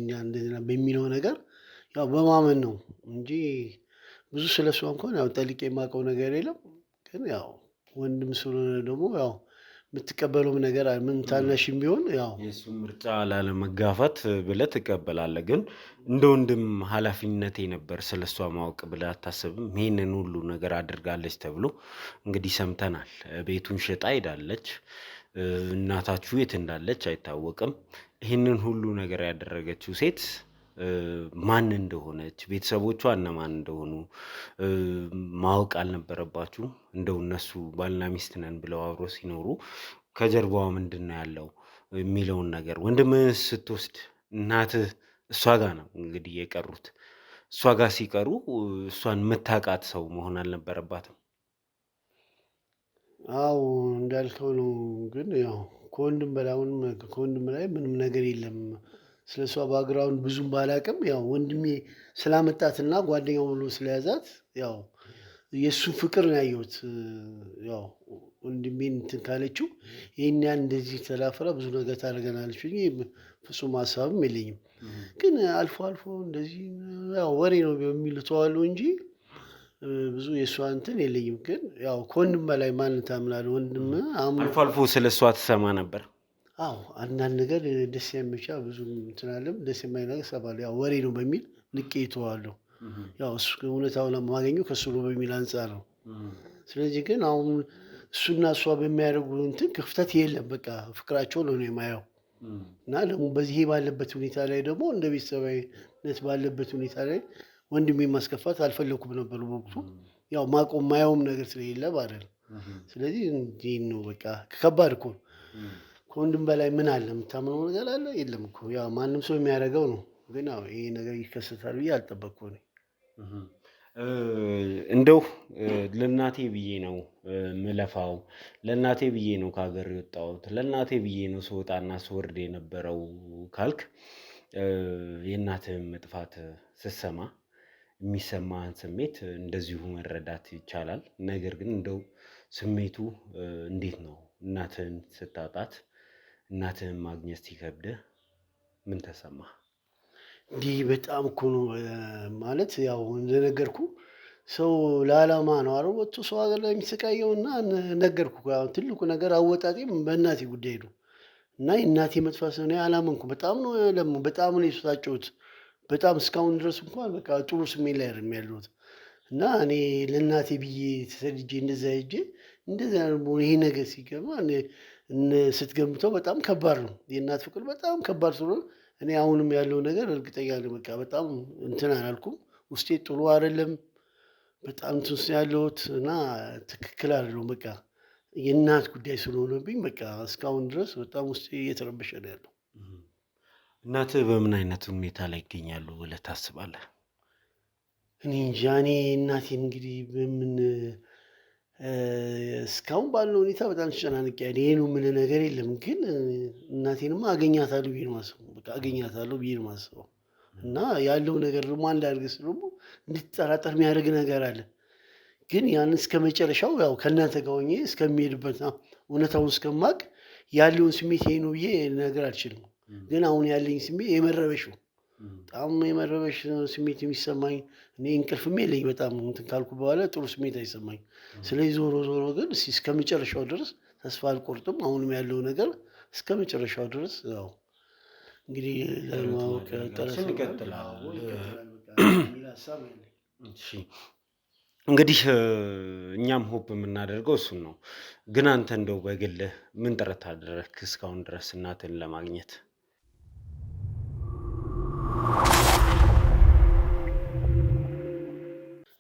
በሚለው ነገር ያው በማመን ነው እንጂ ብዙ ስለ እሷ እንኳን ያው ጠልቄ የማውቀው ነገር የለም። ግን ያው ወንድም ስለሆነ ደግሞ ያው የምትቀበለውም ነገር ምን ታናሽም ቢሆን ያው የእሱን ምርጫ ላለመጋፋት ብለህ ትቀበላለህ። ግን እንደ ወንድም ኃላፊነቴ ነበር ስለ እሷ ማወቅ ብለህ አታስብም? ይህንን ሁሉ ነገር አድርጋለች ተብሎ እንግዲህ ሰምተናል። ቤቱን ሽጣ ሄዳለች። እናታችሁ የት እንዳለች አይታወቅም። ይህንን ሁሉ ነገር ያደረገችው ሴት ማን እንደሆነች፣ ቤተሰቦቿ እነማን እንደሆኑ ማወቅ አልነበረባችሁም? እንደው እነሱ ባልና ሚስት ነን ብለው አብሮ ሲኖሩ ከጀርባዋ ምንድን ነው ያለው የሚለውን ነገር። ወንድምህን ስትወስድ እናትህ እሷ ጋር ነው እንግዲህ የቀሩት። እሷ ጋር ሲቀሩ እሷን የምታውቃት ሰው መሆን አልነበረባትም? አዎ እንዳልከው ነው። ግን ያው ከወንድም በላይ ምንም ነገር የለም። ስለ እሷ ባግራውንድ ብዙም ባላቅም ያው ወንድሜ ስላመጣትና ጓደኛው ብሎ ስለያዛት ያው የእሱን ፍቅር ነው ያየሁት። ያው ወንድሜን እንትን ካለችው ይህን ያህል እንደዚህ ተላፍራ ብዙ ነገር ታደርገናለች ብዬ ፍጹም ሀሳብም የለኝም። ግን አልፎ አልፎ እንደዚህ ያው ወሬ ነው የሚሉት ተዋሉ እንጂ ብዙ የእሷ እንትን የለኝም። ግን ያው ከወንድም በላይ ማንን ታምናለህ? ወንድም አልፎ አልፎ ስለ እሷ ትሰማ ነበር? አዎ አንዳንድ ነገር ደስ የሚቻ ብዙ እንትን አለም ደስ የማይ ነገር እሰማለሁ። ያው ወሬ ነው በሚል ንቄ እተዋለሁ። ያው እሱ እውነታውን የማገኘው ከእሱ ነው በሚል አንጻር ነው። ስለዚህ ግን አሁን እሱና እሷ በሚያደርጉ እንትን ክፍተት የለም። በቃ ፍቅራቸው ነው የማየው እና ደግሞ በዚህ ባለበት ሁኔታ ላይ ደግሞ እንደ ቤተሰባዊነት ባለበት ሁኔታ ላይ ወንድሜ ማስከፋት አልፈለኩም ነበር በወቅቱ። ያው ማየውም ነገር ስለሌለ ማለት ነው። ስለዚህ እንዲህ ነው በቃ። ከባድ እኮ ነው። ከወንድም በላይ ምን አለ? የምታምነው ነገር አለ? የለም እኮ ያው ማንም ሰው የሚያደርገው ነው። ግን ያው ይሄ ነገር ይከሰታል ብዬ አልጠበቅኩም እኔ። እንደው ለእናቴ ብዬ ነው ምለፋው፣ ለእናቴ ብዬ ነው ከሀገር የወጣሁት፣ ለእናቴ ብዬ ነው ስወጣና ስወርድ የነበረው ካልክ የእናትህን መጥፋት ስትሰማ የሚሰማህን ስሜት እንደዚሁ መረዳት ይቻላል። ነገር ግን እንደው ስሜቱ እንዴት ነው? እናትህን ስታጣት፣ እናትህን ማግኘት ሲከብድህ ምን ተሰማህ? እንዲህ በጣም እኮ ነው ማለት ያው እንደነገርኩ ሰው ለዓላማ ነው አረ ወጥቶ ሰው ሀገር ላይ የሚሰቃየው እና ነገርኩ። ትልቁ ነገር አወጣጤም በእናቴ ጉዳይ ነው እና የእናቴ መጥፋት እኔ አላመንኩም። በጣም ነው የተሳጨሁት። በጣም እስካሁን ድረስ እንኳን በቃ ጥሩ ስሜት ላይ አይደለም ያለሁት እና እኔ ለእናቴ ብዬ ተሰድጄ እንደዛ ሄጄ እንደዛ ይሄ ነገር ሲገባ ስትገምተው በጣም ከባድ ነው። የእናት ፍቅር በጣም ከባድ ስለሆነ እኔ አሁንም ያለው ነገር እርግጠኛ ነኝ በቃ በጣም እንትን አላልኩም። ውስጤ ጥሩ አይደለም። በጣም እንትን ያለሁት እና ትክክል አይደለሁም። በቃ የእናት ጉዳይ ስለሆነብኝ በቃ እስካሁን ድረስ በጣም ውስጤ እየተረበሸ ነው ያለው። እናትህ በምን አይነት ሁኔታ ላይ ይገኛሉ ብለህ ታስባለህ? እኔ እንጃ። እኔ እናቴን እንግዲህ በምን እስካሁን ባለው ሁኔታ በጣም ተጨናንቄያለሁ። ይሄ ነው የምልህ ነገር የለም። ግን እናቴንማ አገኛታለሁ ብዬ ነው የማስበው። በቃ አገኛታለሁ ብዬ ነው የማስበው እና ያለው ነገር ደግሞ አንድ አድርገህ ደግሞ እንድትጠራጠር የሚያደርግ ነገር አለ። ግን ያን እስከ መጨረሻው ያው ከእናንተ ጋር ሆኜ እስከሚሄድበት እውነታውን እስከማውቅ ያለውን ስሜት ይሄ ነው ብዬ ነገር አልችልም። ግን አሁን ያለኝ ስሜት የመረበሽ ነው። በጣም የመረበሽ ስሜት የሚሰማኝ እኔ እንቅልፍም የለኝ በጣም እንትን ካልኩ በኋላ ጥሩ ስሜት አይሰማኝ። ስለዚህ ዞሮ ዞሮ ግን እስከ መጨረሻው ድረስ ተስፋ አልቆርጥም። አሁንም ያለው ነገር እስከ መጨረሻው ድረስ ያው እንግዲህ ለማወቅ ጥረት ይቀጥላል። ሀሳብ ያለኝ። እንግዲህ እኛም ሆፕ የምናደርገው እሱን ነው። ግን አንተ እንደው በግልህ ምን ጥረት አደረግክ እስካሁን ድረስ እናትን ለማግኘት?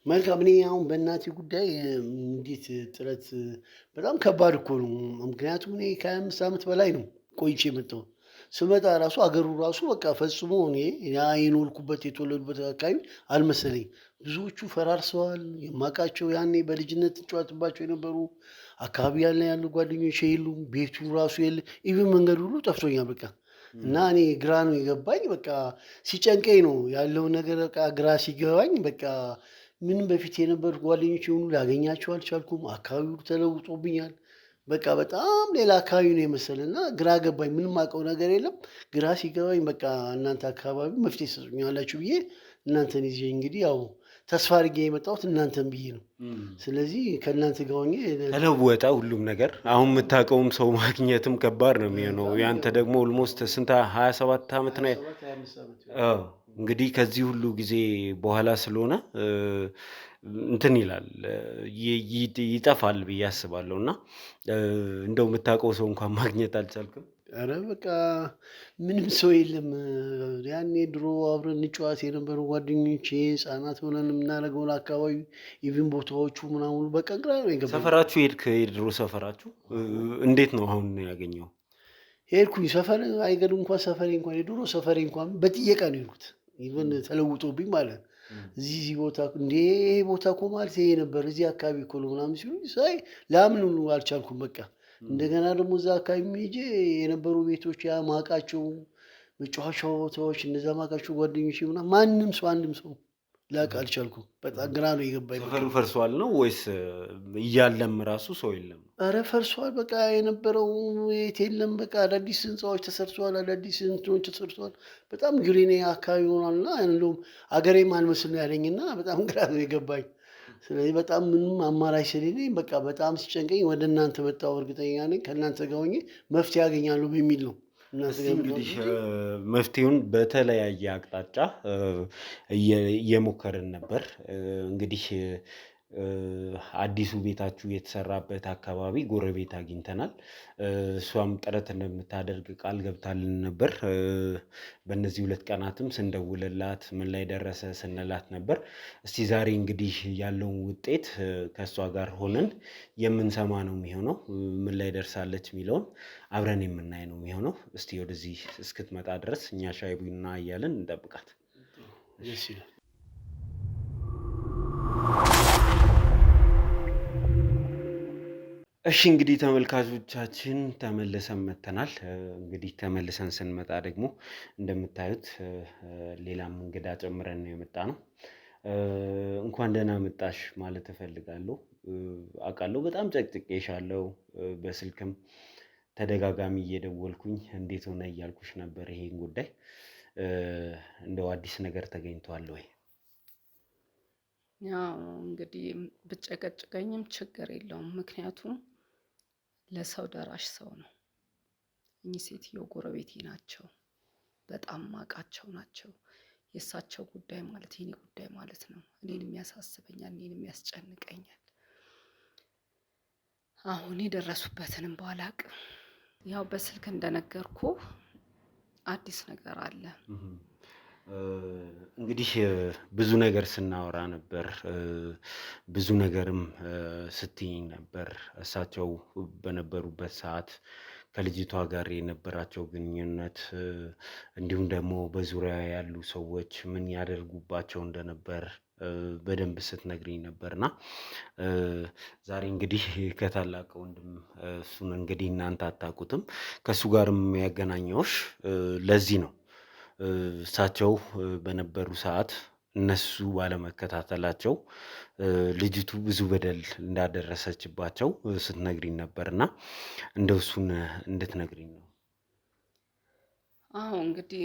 መልካም። እኔ አሁን በእናቴ ጉዳይ እንዴት ጥረት በጣም ከባድ እኮ ነው። ምክንያቱም እኔ ከ25 ዓመት በላይ ነው ቆይቼ የመጣው። ስመጣ ራሱ አገሩ ራሱ በቃ ፈጽሞ እኔ የኖርኩበት የተወለዱበት አካባቢ አልመሰለኝ። ብዙዎቹ ፈራርሰዋል። የማውቃቸው ያኔ በልጅነት ትጫወትባቸው የነበሩ አካባቢ ያሉ ጓደኞች የሉም። ቤቱ ራሱ የለ። ኢቭን መንገድ ሁሉ ጠፍቶኛል በቃ። እና እኔ ግራ ነው የገባኝ። በቃ ሲጨንቀኝ ነው ያለው ነገር በቃ ግራ ሲገባኝ በቃ ምንም በፊት የነበሩ ጓደኞች የሆኑ ላገኛቸው አልቻልኩም። አካባቢው ተለውጦብኛል። በቃ በጣም ሌላ አካባቢ ነው የመሰለና ግራ ገባኝ። ምንም አውቀው ነገር የለም። ግራ ሲገባኝ በቃ እናንተ አካባቢ መፍትሄ ትሰጡኛላችሁ ብዬ እናንተን ይዤ እንግዲህ ያው ተስፋ አድርጌ የመጣሁት እናንተን ብዬ ነው። ስለዚህ ከእናንተ ጋር ሆኜ ተለወጠ ሁሉም ነገር። አሁን የምታውቀውም ሰው ማግኘትም ከባድ ነው የሚሆነው። ያንተ ደግሞ ኦልሞስት ስንት 27 ዓመት ነው? እንግዲህ ከዚህ ሁሉ ጊዜ በኋላ ስለሆነ እንትን ይላል ይጠፋል ብዬ አስባለሁ። እና እንደው የምታውቀው ሰው እንኳን ማግኘት አልቻልክም? ኧረ በቃ ምንም ሰው የለም። ያኔ ድሮ አብረን እንጫወት የነበሩ ጓደኞቼ ህፃናት ሆነን የምናደርገውን አካባቢ ኢቭን ቦታዎቹ ምናምኑ በቃ ግራ ነው የገባኝ። ሰፈራችሁ ሄድክ? የድሮ ሰፈራችሁ እንዴት ነው አሁን ያገኘው? ሄድኩኝ ሰፈር አይገርም እንኳን ሰፈሬ እንኳን የድሮ ሰፈሬ እንኳን በጥየቃ ነው የሄድኩት። ኢቨን ተለውጦብኝ ማለት እዚህ ቦታ እንዴ ይሄ ቦታ እኮ ማለት ይሄ ነበር እዚህ አካባቢ እኮ ነው ምናምን ሲሉ ሳይ ላምን አልቻልኩም። በቃ እንደገና ደግሞ እዛ አካባቢ ሄጄ የነበሩ ቤቶች ያ ማውቃቸው መጫወቻ ቦታዎች እነዛ ማውቃቸው ጓደኞች ምናምን ማንም ሰው አንድም ሰው ላውቅ አልቻልኩም። በጣም ግራ ነው የገባኝ። ሰፈሩ ፈርሷል ነው ወይስ እያለም ራሱ ሰው የለም? ኧረ ፈርሷል። በቃ የነበረው ቤት የለም። በቃ አዳዲስ ህንፃዎች ተሰርተዋል። አዳዲስ እንትኖች ተሰርተዋል። በጣም ግሪን አካባቢ ሆኗልና እንደውም አገሬም አልመስል ነው ያለኝና በጣም ግራ ነው የገባኝ። ስለዚህ በጣም ምንም አማራጭ ስለሌለኝ በቃ በጣም ሲጨንቀኝ ወደ እናንተ መጣሁ። እርግጠኛ ነኝ ከእናንተ ጋር ሆኜ መፍትሄ ያገኛለሁ በሚል ነው። እንግዲህ መፍትሄውን በተለያየ አቅጣጫ እየሞከርን ነበር። እንግዲህ አዲሱ ቤታችሁ የተሰራበት አካባቢ ጎረቤት አግኝተናል። እሷም ጥረት እንደምታደርግ ቃል ገብታልን ነበር። በእነዚህ 2 ቀናትም ስንደውልላት ምን ላይ ደረሰ ስንላት ነበር። እስቲ ዛሬ እንግዲህ ያለውን ውጤት ከእሷ ጋር ሆነን የምንሰማ ነው የሚሆነው። ምን ላይ ደርሳለች የሚለውን አብረን የምናይ ነው የሚሆነው። እስቲ ወደዚህ እስክትመጣ ድረስ እኛ ሻይ ቡና እያለን እንጠብቃት። እሺ እንግዲህ ተመልካቾቻችን ተመልሰን መጥተናል። እንግዲህ ተመልሰን ስንመጣ ደግሞ እንደምታዩት ሌላም እንግዳ ጨምረን ነው የመጣነው። እንኳን ደህና መጣሽ ማለት እፈልጋለሁ። አውቃለሁ በጣም ጨቅጭቄሻለሁ። በስልክም ተደጋጋሚ እየደወልኩኝ እንዴት ሆነ እያልኩሽ ነበር። ይሄን ጉዳይ እንደው አዲስ ነገር ተገኝቷል ወይ? ያው እንግዲህ ብጨቀጭቀኝም ችግር የለውም። ምክንያቱም ለሰው ደራሽ ሰው ነው። እኚህ ሴትዮ ጎረቤቴ ናቸው። በጣም ማቃቸው ናቸው። የእሳቸው ጉዳይ ማለት የኔ ጉዳይ ማለት ነው። እኔንም ያሳስበኛል፣ እኔንም ያስጨንቀኛል። አሁን የደረሱበትንም ባላቅም ያው በስልክ እንደነገርኩ አዲስ ነገር አለ። እንግዲህ ብዙ ነገር ስናወራ ነበር። ብዙ ነገርም ስትይኝ ነበር። እሳቸው በነበሩበት ሰዓት ከልጅቷ ጋር የነበራቸው ግንኙነት እንዲሁም ደግሞ በዙሪያ ያሉ ሰዎች ምን ያደርጉባቸው እንደነበር በደንብ ስትነግሪኝ ነበርና ዛሬ እንግዲህ ከታላቅ ወንድም እሱን እንግዲህ እናንተ አታውቁትም ከእሱ ጋርም ያገናኘውሽ ለዚህ ነው። እሳቸው በነበሩ ሰዓት እነሱ ባለመከታተላቸው ልጅቱ ብዙ በደል እንዳደረሰችባቸው ስትነግሪኝ ነበርና እንደው እሱን እንድትነግሪኝ ነው። አዎ እንግዲህ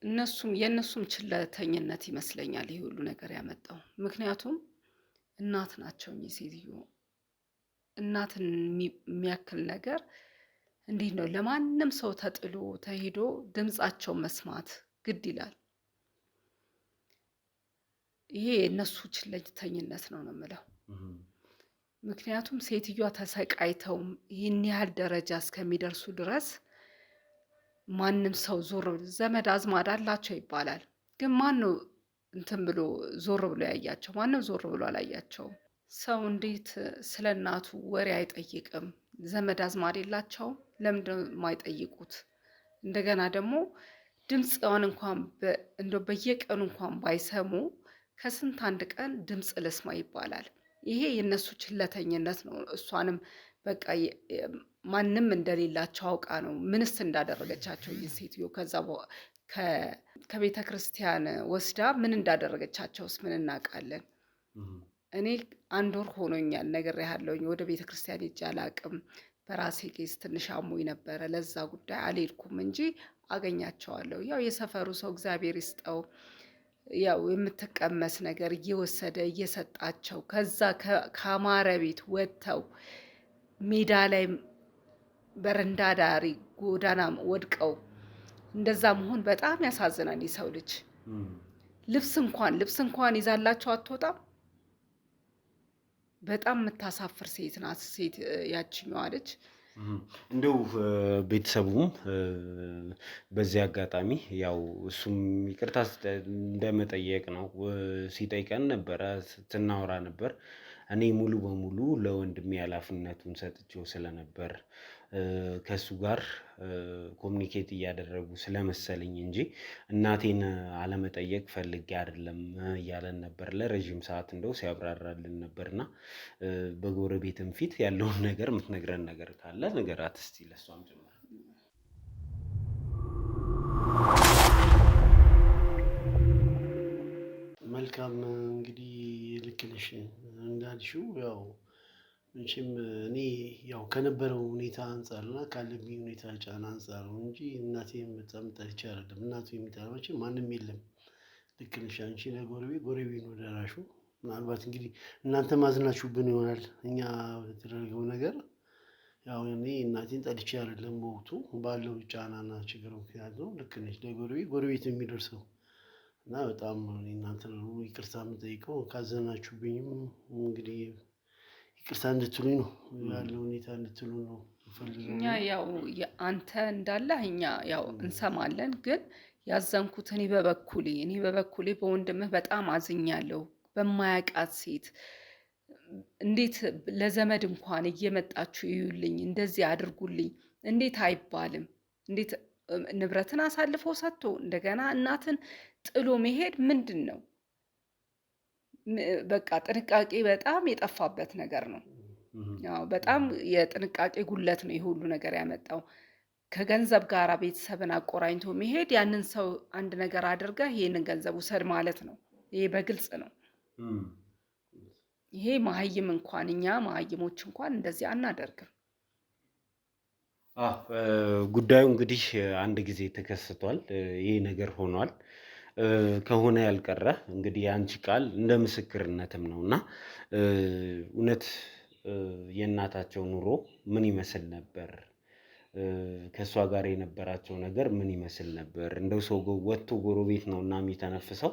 የእነሱም ችለተኝነት ይመስለኛል ይሄ ሁሉ ነገር ያመጣው። ምክንያቱም እናት ናቸው እኚህ ሴትዮ። እናትን የሚያክል ነገር እንዴት ነው ለማንም ሰው ተጥሎ ተሄዶ ድምፃቸውን መስማት ግድ ይላል። ይሄ የእነሱ ችለተኝነት ነው የምለው። ምክንያቱም ሴትዮዋ ተሰቃይተው ይህን ያህል ደረጃ እስከሚደርሱ ድረስ ማንም ሰው ዞር ዘመድ አዝማድ አላቸው ይባላል፣ ግን ማን ነው እንትን ብሎ ዞር ብሎ ያያቸው? ማንም ዞር ብሎ አላያቸውም። ሰው እንዴት ስለ እናቱ ወሬ አይጠይቅም? ዘመድ አዝማድ የላቸውም? ለምንድን ነው የማይጠይቁት? እንደገና ደግሞ ድምፅዋን እንኳን እንደው በየቀኑ እንኳን ባይሰሙ ከስንት አንድ ቀን ድምፅ ልስማ ይባላል። ይሄ የእነሱ ችለተኝነት ነው። እሷንም በቃ ማንም እንደሌላቸው አውቃ ነው ምንስ እንዳደረገቻቸው ይህ ሴትዮ ከዛ ከቤተ ክርስቲያን ወስዳ ምን እንዳደረገቻቸውስ ምን እናውቃለን? እኔ 1 ወር ሆኖኛል ነግሬሃለሁኝ። ወደ ቤተ ክርስቲያን ሄጄ አላቅም። በራሴ ኬስ ትንሽ አሞኝ ነበረ፣ ለዛ ጉዳይ አልሄድኩም እንጂ አገኛቸዋለሁ። ያው የሰፈሩ ሰው እግዚአብሔር ይስጠው ያው የምትቀመስ ነገር እየወሰደ እየሰጣቸው ከዛ ከአማረ ቤት ወጥተው ሜዳ ላይ በረንዳ ዳሪ ጎዳና ወድቀው እንደዛ መሆን በጣም ያሳዝናል። የሰው ልጅ ልብስ እንኳን ይዛላቸው አትወጣም። በጣም የምታሳፍር ሴት ናት ሴት ያችኛዋ ልጅ። እንደው ቤተሰቡም በዚህ አጋጣሚ ያው እሱም ይቅርታ እንደመጠየቅ ነው ሲጠይቀን ነበረ፣ ስናወራ ነበር። እኔ ሙሉ በሙሉ ለወንድሜ ኃላፊነቱን ሰጥቼው ስለነበር ከሱ ጋር ኮሚኒኬት እያደረጉ ስለመሰለኝ እንጂ እናቴን አለመጠየቅ ፈልጌ አይደለም እያለን ነበር። ለረዥም ሰዓት እንደው ሲያብራራልን ነበርና በጎረቤትም ፊት ያለውን ነገር የምትነግረን ነገር ካለ ንገራት እስቲ ለሷም ጭምር። መልካም እንግዲህ ልክ ነሽ እንዳልሽው ያው መቼም እኔ ያው ከነበረው ሁኔታ አንጻርና ካለብኝ ሁኔታ ጫና አንጻር ነው እንጂ እናቴን በጣም ጠልቼ አይደለም። እናቱ የሚጠላ መቼም ማንም የለም። ልክ ነሽ አንቺ ጎረቤት ነው ደራሹ። ምናልባት እንግዲህ እናንተ ማዝናችሁብን ይሆናል እኛ በተደረገው ነገር። ያው እኔ እናቴን ጠልቼ አይደለም በወቅቱ ባለው ጫናና ችግር ምክንያት ነው። ልክ ነሽ ጎረቤት የሚደርሰው እና በጣም እናንተ ነው ይቅርታ የምጠይቀው። ካዘናችሁብኝም እንግዲህ ይቅርታ እንድትሉኝ ነው ያለው ሁኔታ እንድትሉ ነው ፈልገው። እኛ ያው አንተ እንዳለህ እኛ ያው እንሰማለን፣ ግን ያዘንኩት እኔ በበኩሌ በወንድምህ በጣም አዝኛለሁ። በማያውቃት ሴት እንዴት ለዘመድ እንኳን እየመጣችሁ ይዩልኝ እንደዚህ አድርጉልኝ እንዴት አይባልም? እንዴት ንብረትን አሳልፎ ሰጥቶ እንደገና እናትን ጥሎ መሄድ ምንድን ነው? በቃ ጥንቃቄ በጣም የጠፋበት ነገር ነው። ያው በጣም የጥንቃቄ ጉለት ነው ይሄ ሁሉ ነገር ያመጣው። ከገንዘብ ጋር ቤተሰብን አቆራኝቶ መሄድ ያንን ሰው አንድ ነገር አድርገህ ይሄንን ገንዘብ ውሰድ ማለት ነው። ይሄ በግልጽ ነው። ይሄ እኛ መሀይሞች እንኳን እንደዚህ አናደርግም። ጉዳዩ እንግዲህ አንድ ጊዜ ተከስቷል። ይሄ ነገር ሆኗል። ከሆነ ያልቀረ እንግዲህ የአንቺ ቃል እንደ ምስክርነትም ነው እና እውነት የእናታቸው ኑሮ ምን ይመስል ነበር? ከእሷ ጋር የነበራቸው ነገር ምን ይመስል ነበር? እንደው ሰው ወጥቶ ጎረቤት ነው እና የሚተነፍሰው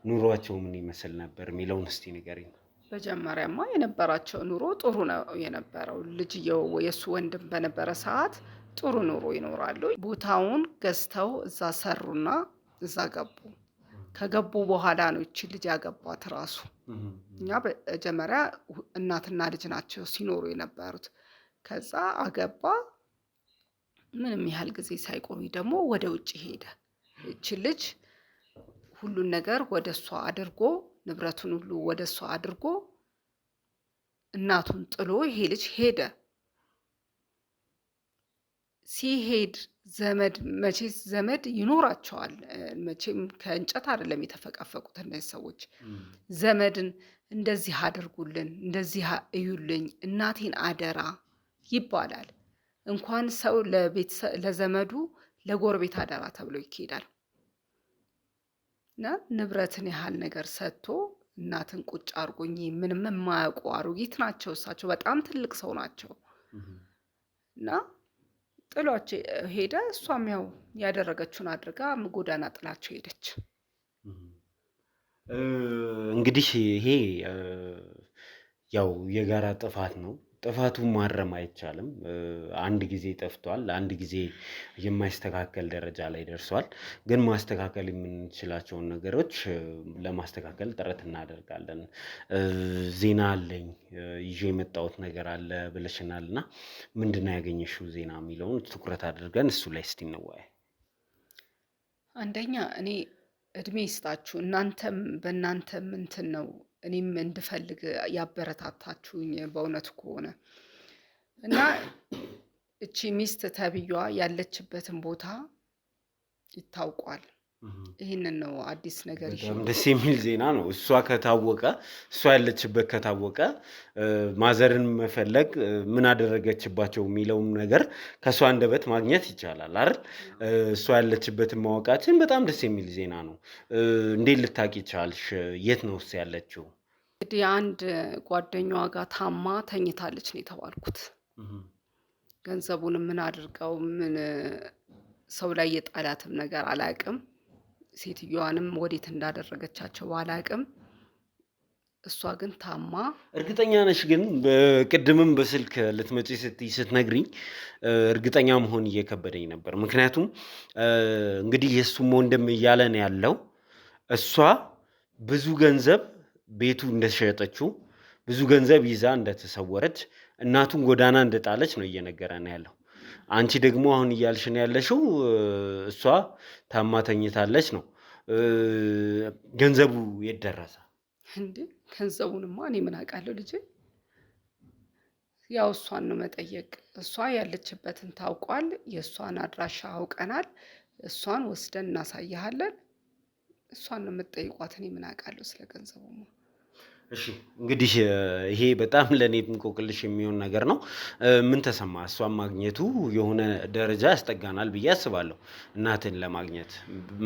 ኑሯቸው ምን ይመስል ነበር የሚለውን እስቲ ንገሪኝ። መጀመሪያማ የነበራቸው ኑሮ ጥሩ ነው የነበረው። ልጅየው የእሱ ወንድም በነበረ ሰዓት ጥሩ ኑሮ ይኖራሉ። ቦታውን ገዝተው እዛ ሰሩና እዛ ገቡ። ከገቡ በኋላ ነው እቺ ልጅ ያገቧት ራሱ። እኛ መጀመሪያ እናትና ልጅ ናቸው ሲኖሩ የነበሩት። ከዛ አገባ። ምንም ያህል ጊዜ ሳይቆይ ደግሞ ወደ ውጭ ሄደ። እቺ ልጅ ሁሉን ነገር ወደ እሷ አድርጎ ንብረቱን ሁሉ ወደ እሷ አድርጎ እናቱን ጥሎ ይሄ ልጅ ሄደ። ሲሄድ መቼስ ዘመድ ይኖራቸዋል። መቼም ከእንጨት አይደለም የተፈቀፈቁት እነዚህ ሰዎች። ዘመድን እንደዚህ አድርጉልን፣ እንደዚህ እዩልኝ፣ እናቴን አደራ ይባላል። እንኳን ሰው ለዘመዱ ለጎረቤት አደራ ተብሎ ይካሄዳል። እና ንብረትን ያህል ነገር ሰጥቶ እናትን ቁጭ አርጎኝ ምንም የማያውቁ አሮጊት ናቸው እሳቸው በጣም ትልቅ ሰው ናቸው እና ጥሏቸው ሄደ። እሷም ያው ያደረገችውን አድርጋ ጎዳና ጥላቸው ሄደች። እንግዲህ ይሄ ያው የጋራ ጥፋት ነው። ጥፋቱን ማረም አይቻልም። አንድ ጊዜ ጠፍቷል፣ አንድ ጊዜ የማይስተካከል ደረጃ ላይ ደርሷል። ግን ማስተካከል የምንችላቸውን ነገሮች ለማስተካከል ጥረት እናደርጋለን። ዜና አለኝ ይዤ የመጣሁት ነገር አለ ብለሽናል እና ምንድን ነው ያገኘሽው ዜና የሚለውን ትኩረት አድርገን እሱ ላይ እስቲ እንወያይ። አንደኛ እኔ እድሜ ይስጣችሁ እናንተም በእናንተም እንትን ነው እኔም እንድፈልግ ያበረታታችሁኝ በእውነት ከሆነ እና እቺ ሚስት ተብያዋ ያለችበትን ቦታ ይታውቋል። ይህንን ነው አዲስ ነገር በጣም ደስ የሚል ዜና ነው። እሷ ከታወቀ እሷ ያለችበት ከታወቀ ማዘርን መፈለግ ምን አደረገችባቸው የሚለውም ነገር ከእሷ አንደበት ማግኘት ይቻላል አይደል? እሷ ያለችበትን ማወቃችን በጣም ደስ የሚል ዜና ነው። እንዴት ልታቂ ቻልሽ? የት ነው እሱ ያለችው? እንግዲህ አንድ ጓደኛዋ ጋር ታማ ተኝታለች ነው የተባልኩት። ገንዘቡን ምን አድርገው ምን ሰው ላይ የጣላትም ነገር አላውቅም። ሴትዮዋንም ወዴት እንዳደረገቻቸው አላውቅም። እሷ ግን ታማ እርግጠኛ ነሽ? ግን ቅድምም በስልክ ልትመጪ ስትነግሪኝ እርግጠኛ መሆን እየከበደኝ ነበር። ምክንያቱም እንግዲህ የእሱም ወንድም እያለ ነው ያለው እሷ ብዙ ገንዘብ ቤቱ እንደሸጠችው ብዙ ገንዘብ ይዛ እንደተሰወረች እናቱን ጎዳና እንደጣለች ነው እየነገረን ያለው። አንቺ ደግሞ አሁን እያልሽን ያለሽው እሷ ታማ ተኝታለች ነው። ገንዘቡ የት ደረሰ እንዴ? ገንዘቡንማ እኔ ምን አውቃለሁ ልጄ። ያው እሷን ነው መጠየቅ። እሷ ያለችበትን ታውቋል። የእሷን አድራሻ አውቀናል። እሷን ወስደን እናሳይሃለን። እሷን ነው የምትጠይቋት። እኔ ምን አውቃለሁ ስለ ገንዘቡማ። እሺ እንግዲህ ይሄ በጣም ለኔ እንቆቅልሽ የሚሆን ነገር ነው። ምን ተሰማ? እሷን ማግኘቱ የሆነ ደረጃ ያስጠጋናል ብዬ አስባለሁ። እናትን ለማግኘት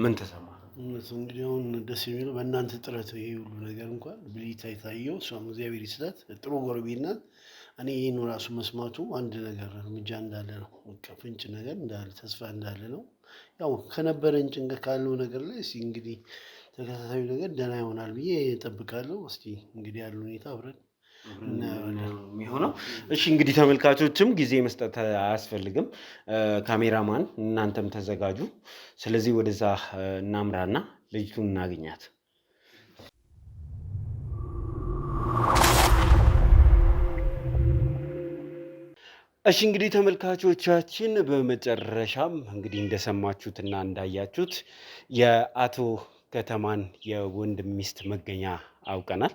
ምን ተሰማ? እንግዲህ አሁን ደስ የሚለው በእናንተ ጥረት ይሄ ሁሉ ነገር እንኳን ብልታ የታየው እሷም እግዚአብሔር ይስጣት ጥሩ ጎረቤት ናት። እኔ ይህን ራሱ መስማቱ አንድ ነገር እርምጃ እንዳለ ነው። በቃ ፍንጭ ነገር እንዳለ ተስፋ እንዳለ ነው። ያው ከነበረን ጭንቀት ካለው ነገር ላይ እስኪ እንግዲህ ተከታታዩ ነገር ደህና ይሆናል ብዬ እጠብቃለሁ። እስኪ እንግዲህ ያለው ሁኔታ አብረን የሚሆነው። እሺ እንግዲህ ተመልካቾችም ጊዜ መስጠት አያስፈልግም። ካሜራማን እናንተም ተዘጋጁ። ስለዚህ ወደዛ እናምራና ልጅቱን እናገኛት። እሺ እንግዲህ ተመልካቾቻችን በመጨረሻም እንግዲህ እንደሰማችሁትና እንዳያችሁት የአቶ ከተማን የወንድም ሚስት መገኛ አውቀናል።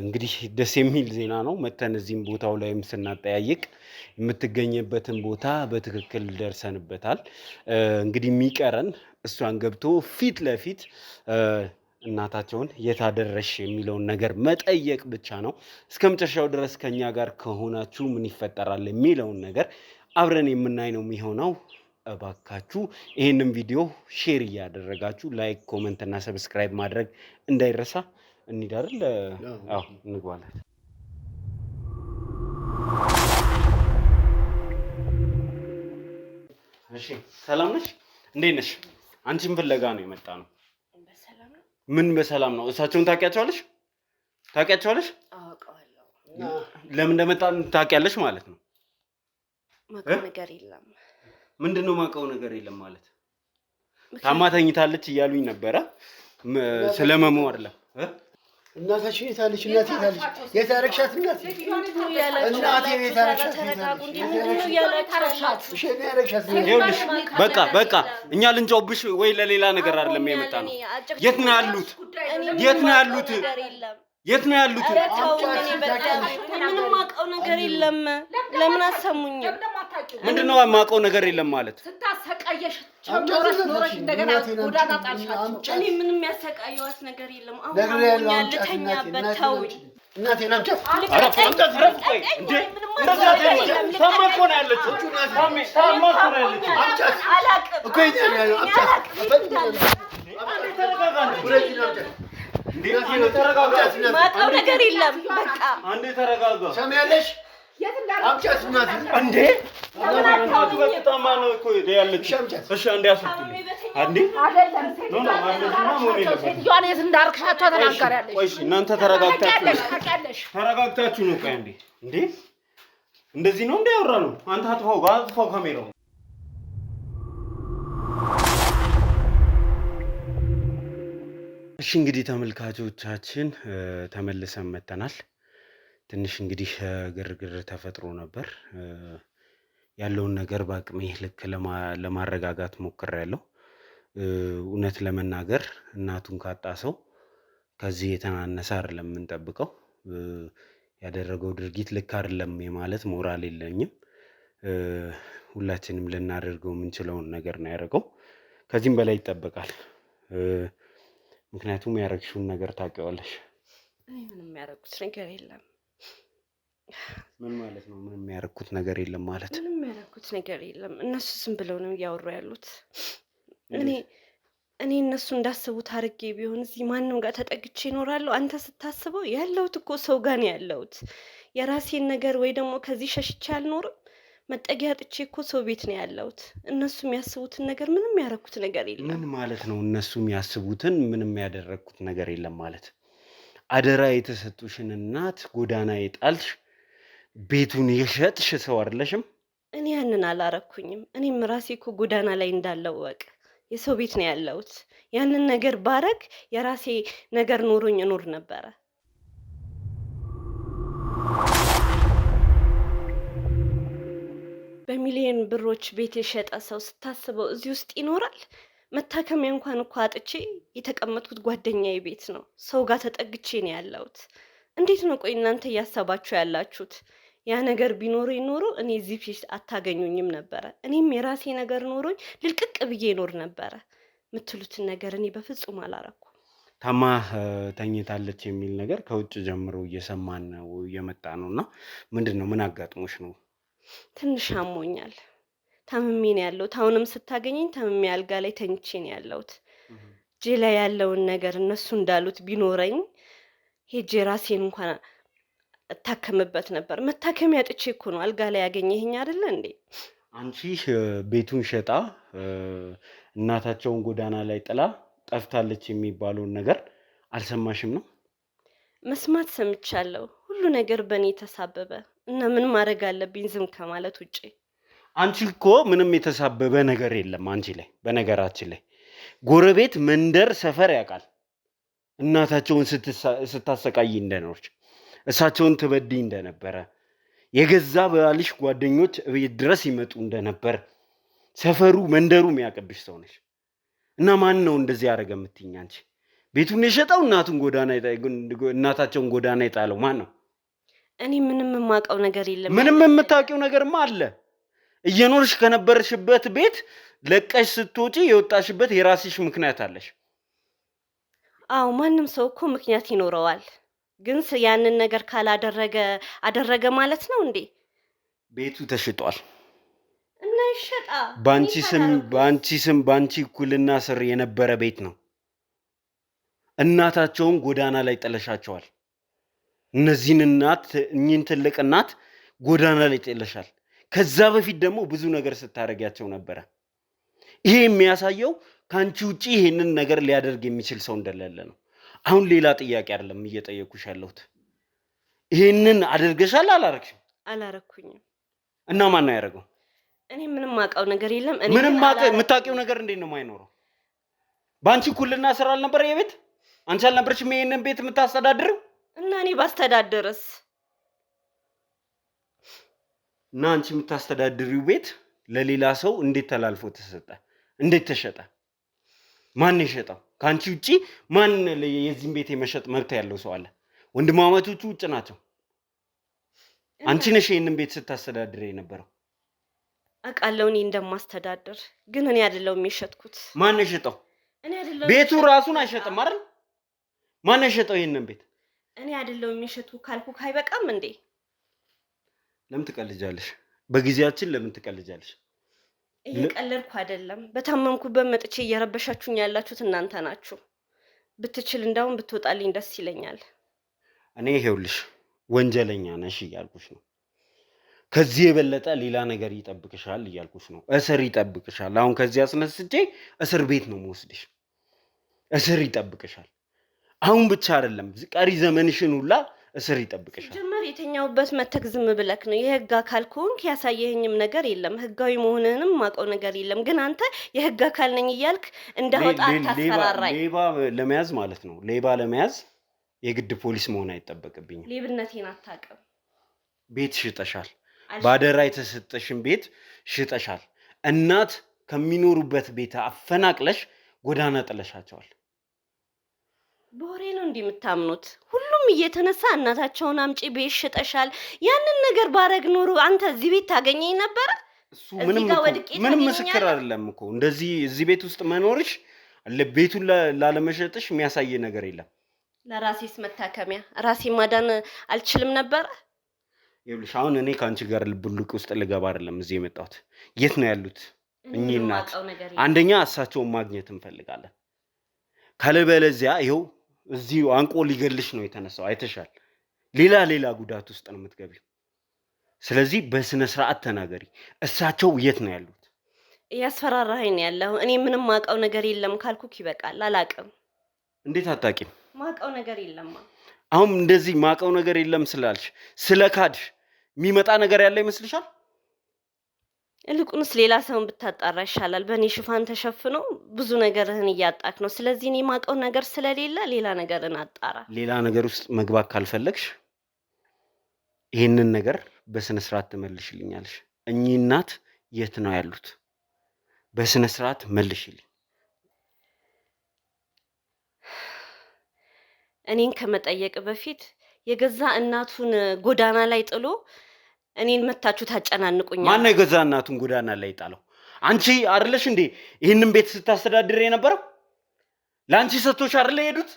እንግዲህ ደስ የሚል ዜና ነው። መተን እዚህም ቦታው ላይም ስናጠያይቅ የምትገኝበትን ቦታ በትክክል ደርሰንበታል። እንግዲህ የሚቀረን እሷን ገብቶ ፊት ለፊት እናታቸውን የታደረሽ የሚለውን ነገር መጠየቅ ብቻ ነው። እስከ መጨረሻው ድረስ ከኛ ጋር ከሆናችሁ ምን ይፈጠራል የሚለውን ነገር አብረን የምናይ ነው የሚሆነው። እባካችሁ ይህንን ቪዲዮ ሼር እያደረጋችሁ ላይክ፣ ኮመንት እና ሰብስክራይብ ማድረግ እንዳይረሳ። እንሂድ አይደል? አዎ እንግባለን። እሺ ሰላም ነሽ? እንዴት ነሽ? አንቺን ፍለጋ ነው የመጣ ነው። ምን በሰላም ነው? እሳቸውን ታውቂያቸዋለሽ? ታውቂያቸዋለሽ? አውቀዋለሁ። ለምን እንደመጣን ታውቂያለሽ ማለት ነው? ማውቀው ነገር የለም። ምንድነው ማውቀው ነገር የለም ማለት? ታማ ተኝታለች እያሉኝ ነበረ። ስለመሙ አይደለም። እናታችን የታለች? እናቴ የታለች? የታረክሻት እናቴ እናቴ የታረክሻት? በቃ እኛ ልንጫውብሽ ወይ ለሌላ ነገር አይደለም የመጣ ነው። የት ነው ያሉት? የት ነው ያሉት? የት ነው ያሉት? ምንም ማውቀው ነገር የለም። ለምን አሰሙኝ? ምንድነው ማውቀው ነገር የለም ማለት? ስታሰቃየሽ ኖረሽ እንደገና ጎዳና ጣልሻቸው። እኔ ምንም ያሰቃየዋት ነገር የለም። አሁን ልተኛበት ተውኝ። እናቴን አምጫት። አላቅም ማውቀው ነገር የለም። በቃ አንዴ ተረጋጋ። ሰሚያለሽ? አምጫት እናት እንዴ እናቱ በጣም ነው እኮ ያለች። እሺ አንዴ አስወጡልኝ። አንዴ አይደለም ሴትዮዋን የት እንዳርክሻቸው ተናገሪያለሽ። ቆይ እናንተ ተረጋግታችሁ ነው። ቆይ አንዴ እንዴ እንደዚህ ነው እንደ ያወራነው። አንተ አጥፋው ካሜራው። እሺ እንግዲህ ተመልካቾቻችን ተመልሰን መጥተናል። ትንሽ እንግዲህ ግርግር ተፈጥሮ ነበር። ያለውን ነገር በአቅሜ ልክ ለማረጋጋት ሞክሬያለሁ። እውነት ለመናገር እናቱን ካጣ ሰው ከዚህ የተናነሰ አይደለም የምንጠብቀው። ያደረገው ድርጊት ልክ አይደለም የማለት ሞራል የለኝም። ሁላችንም ልናደርገው የምንችለውን ነገር ነው ያደረገው። ከዚህም በላይ ይጠበቃል። ምክንያቱም ያደረግሽውን ነገር ታውቂዋለሽ። ምንም ያደረኩት ነገር የለም። ምን ማለት ነው? ምንም ያደረኩት ነገር የለም ማለት? ምንም ያደረኩት ነገር የለም። እነሱ ዝም ብለው ነው እያወሩ ያሉት። እኔ እነሱ እንዳስቡት አድርጌ ቢሆን እዚህ ማንም ጋር ተጠግቼ እኖራለሁ። አንተ ስታስበው ያለሁት እኮ ሰው ጋር ነው ያለሁት። የራሴን ነገር ወይ ደግሞ ከዚህ ሸሽቼ አልኖርም። መጠጊያ አጥቼ እኮ ሰው ቤት ነው ያለሁት። እነሱ የሚያስቡትን ነገር ምንም ያደረኩት ነገር የለም። ምን ማለት ነው? እነሱ የሚያስቡትን ምንም ያደረኩት ነገር የለም ማለት? አደራ የተሰጡሽን እናት ጎዳና የጣልሽ ቤቱን የሸጥሽ ሰው አይደለሽም? እኔ ያንን አላረኩኝም። እኔም ራሴ እኮ ጎዳና ላይ እንዳለው ወቅ የሰው ቤት ነው ያለሁት። ያንን ነገር ባረግ የራሴ ነገር ኖሮኝ እኖር ነበረ። በሚሊዮን ብሮች ቤት የሸጠ ሰው ስታስበው እዚህ ውስጥ ይኖራል? መታከሚያ እንኳን እኮ አጥቼ የተቀመጥኩት ጓደኛዬ ቤት ነው። ሰው ጋር ተጠግቼ ነው ያለሁት። እንዴት ነው ቆይ እናንተ እያሰባችሁ ያላችሁት? ያ ነገር ቢኖረኝ ኖሮ እኔ እዚህ ፊት አታገኙኝም ነበረ። እኔም የራሴ ነገር ኖሮኝ ልልቅቅ ብዬ ኖር ነበረ። የምትሉትን ነገር እኔ በፍጹም አላረኩም። ታማ ተኝታለች የሚል ነገር ከውጭ ጀምሮ እየሰማን ነው እየመጣ ነው። እና ምንድን ነው? ምን አጋጥሞሽ ነው? ትንሽ አሞኛል። ታምሜ ነው ያለሁት። አሁንም ስታገኘኝ ታምሜ አልጋ ላይ ተኝቼ ነው ያለሁት። እጄ ላይ ያለውን ነገር እነሱ እንዳሉት ቢኖረኝ ሄጄ ራሴን እንኳን እታከምበት ነበር። መታከሚያ አጥቼ እኮ ነው አልጋ ላይ ያገኘኸኝ አይደለ እንዴ? አንቺ ቤቱን ሸጣ እናታቸውን ጎዳና ላይ ጥላ ጠፍታለች የሚባለውን ነገር አልሰማሽም ነው? መስማት ሰምቻለሁ። ሁሉ ነገር በእኔ ተሳበበ እና ምን ማድረግ አለብኝ ዝም ከማለት ውጪ? አንቺ እኮ ምንም የተሳበበ ነገር የለም አንቺ ላይ። በነገራችን ላይ ጎረቤት፣ መንደር፣ ሰፈር ያውቃል እናታቸውን ስታሰቃይ እንደኖርች፣ እሳቸውን ትበድይ እንደነበረ፣ የገዛ ባልሽ ጓደኞች ቤት ድረስ ይመጡ እንደነበር ሰፈሩ መንደሩ የሚያቀብሽ ሰው ነሽ። እና ማን ነው እንደዚህ ያደረገ የምትይኝ አንቺ? ቤቱን የሸጠው እናታቸውን ጎዳና የጣለው ማን ነው? እኔ ምንም የማውቀው ነገር የለም። ምንም የምታውቂው ነገርማ አለ። እየኖርሽ ከነበርሽበት ቤት ለቀሽ ስትወጪ የወጣሽበት የራስሽ ምክንያት አለሽ። አዎ ማንም ሰው እኮ ምክንያት ይኖረዋል። ግን ያንን ነገር ካላደረገ አደረገ ማለት ነው እንዴ? ቤቱ ተሽጧል እና ይሸጣ። በአንቺ ስም በአንቺ እኩልና ስር የነበረ ቤት ነው። እናታቸውን ጎዳና ላይ ጥለሻቸዋል። እኚህን ትልቅ እናት ጎዳና ላይ ጥለሻል። ከዛ በፊት ደግሞ ብዙ ነገር ስታደርጊያቸው ነበረ። ይሄ የሚያሳየው ከአንቺ ውጪ ይሄንን ነገር ሊያደርግ የሚችል ሰው እንደሌለ ነው። አሁን ሌላ ጥያቄ አይደለም እየጠየኩሽ ያለሁት። ይሄንን አድርገሻል አላረግሽም? አላረኩኝም። እና ማን ነው ያደረገው? እኔ ምንም ማውቀው ነገር የለም። ምንም የምታውቂው ነገር እንዴት ነው የማይኖረው? በአንቺ እኩልና ስራ አልነበረ የቤት? አንቺ አልነበረሽም ይሄንን ቤት የምታስተዳድረው? እና እኔ ባስተዳድርስ? እና አንቺ የምታስተዳድሪው ቤት ለሌላ ሰው እንዴት ተላልፎ ተሰጠ? እንዴት ተሸጠ? ማን የሸጠው? ከአንቺ ውጪ ማን የዚህን ቤት የመሸጥ መብት ያለው ሰው አለ? ወንድማማቾቹ ውጭ ናቸው። አንቺ ነሽ ይሄንን ቤት ስታስተዳድር የነበረው። አውቃለሁ እኔ እንደማስተዳድር፣ ግን እኔ አይደለሁም የሸጥኩት። ማን የሸጠው? እኔ አይደለሁም። ቤቱ ራሱን አይሸጥም አይደል? ማን የሸጠው ይሄንን ቤት? እኔ አይደለሁም የሸጡ ካልኩ አይበቃም እንዴ? ለምን ትቀልጃለሽ? በጊዜያችን ለምን ትቀልጃለሽ? እየቀለድኩ አይደለም። በታመምኩበት መጥቼ እየረበሻችሁኝ ያላችሁት እናንተ ናችሁ። ብትችል እንዳውም ብትወጣልኝ ደስ ይለኛል። እኔ ይኸውልሽ ወንጀለኛ ነሽ እያልኩሽ ነው። ከዚህ የበለጠ ሌላ ነገር ይጠብቅሻል እያልኩሽ ነው። እስር ይጠብቅሻል። አሁን ከዚህ አስነስቼ እስር ቤት ነው የምወስድሽ። እስር ይጠብቅሻል። አሁን ብቻ አይደለም ቀሪ ዘመንሽን ሁላ እስር ይጠብቅሻል። ጀመር የተኛውበት መተክ ዝም ብለክ ነው። የህግ አካል ከሆንክ ያሳየኸኝም ነገር የለም። ህጋዊ መሆንህንም ማውቀው ነገር የለም። ግን አንተ የህግ አካል ነኝ እያልክ እንዳወጣ አታስፈራራኝ። ሌባ ለመያዝ ማለት ነው። ሌባ ለመያዝ የግድ ፖሊስ መሆን አይጠበቅብኝም። ሌብነቴን አታውቅም። ቤት ሽጠሻል። ባደራ የተሰጠሽን ቤት ሽጠሻል። እናት ከሚኖሩበት ቤት አፈናቅለሽ ጎዳና ጥለሻቸዋል። በወሬ ነው እንዲህ የምታምኑት? ሁሉም እየተነሳ እናታቸውን አምጪ ቤት ሽጠሻል። ያንን ነገር ባረግ ኖሮ አንተ እዚህ ቤት ታገኘኝ ነበር? እሱ ምንም ምስክር አይደለም እኮ እንደዚህ እዚህ ቤት ውስጥ መኖርሽ ቤቱን ላለመሸጥሽ የሚያሳይ ነገር የለም። ለራሴስ መታከሚያ ራሴ ማዳን አልችልም ነበር? ይኸውልሽ አሁን እኔ ካንቺ ጋር ልብልቅ ውስጥ ልገባ አይደለም እዚህ የመጣሁት። የት ነው ያሉት እኚህ እናት? አንደኛ እሳቸውን ማግኘት እንፈልጋለን። ካለበለዚያ ይኸው እዚህ አንቆ ሊገልሽ ነው የተነሳው። አይተሻል። ሌላ ጉዳት ውስጥ ነው የምትገቢው። ስለዚህ በስነ ስርዓት ተናገሪ። እሳቸው የት ነው ያሉት? እያስፈራራኸኝ ያለው እኔ ምንም ማውቀው ነገር የለም ካልኩክ ይበቃል። አላውቅም። እንዴት አታውቂም? ማውቀው ነገር የለማ። አሁን እንደዚህ ማውቀው ነገር የለም ስላልሽ ስለካድሽ የሚመጣ ነገር ያለ ይመስልሻል? ይልቁንስ ሌላ ሰውን ብታጣራ ይሻላል። በእኔ ሽፋን ተሸፍኖ ብዙ ነገርህን እያጣክ ነው። ስለዚህ እኔ ማውቀው ነገር ስለሌለ ሌላ ነገርን አጣራ። ሌላ ነገር ውስጥ መግባት ካልፈለግሽ ይሄንን ነገር በስነ ስርዓት ትመልሽልኛለሽ። እኚህ እናት የት ነው ያሉት? በስነ ስርዓት መልሽልኝ። እኔን ከመጠየቅ በፊት የገዛ እናቱን ጎዳና ላይ ጥሎ እኔን መታችሁ ታጨናንቁኛል። ማን ነው የገዛ እናቱን ጎዳና ላይ ጣለው? አንቺ አይደለሽ እንዴ ይሄንን ቤት ስታስተዳድር የነበረው? ላንቺ ሰጥቶሽ አይደለ ሄዱት?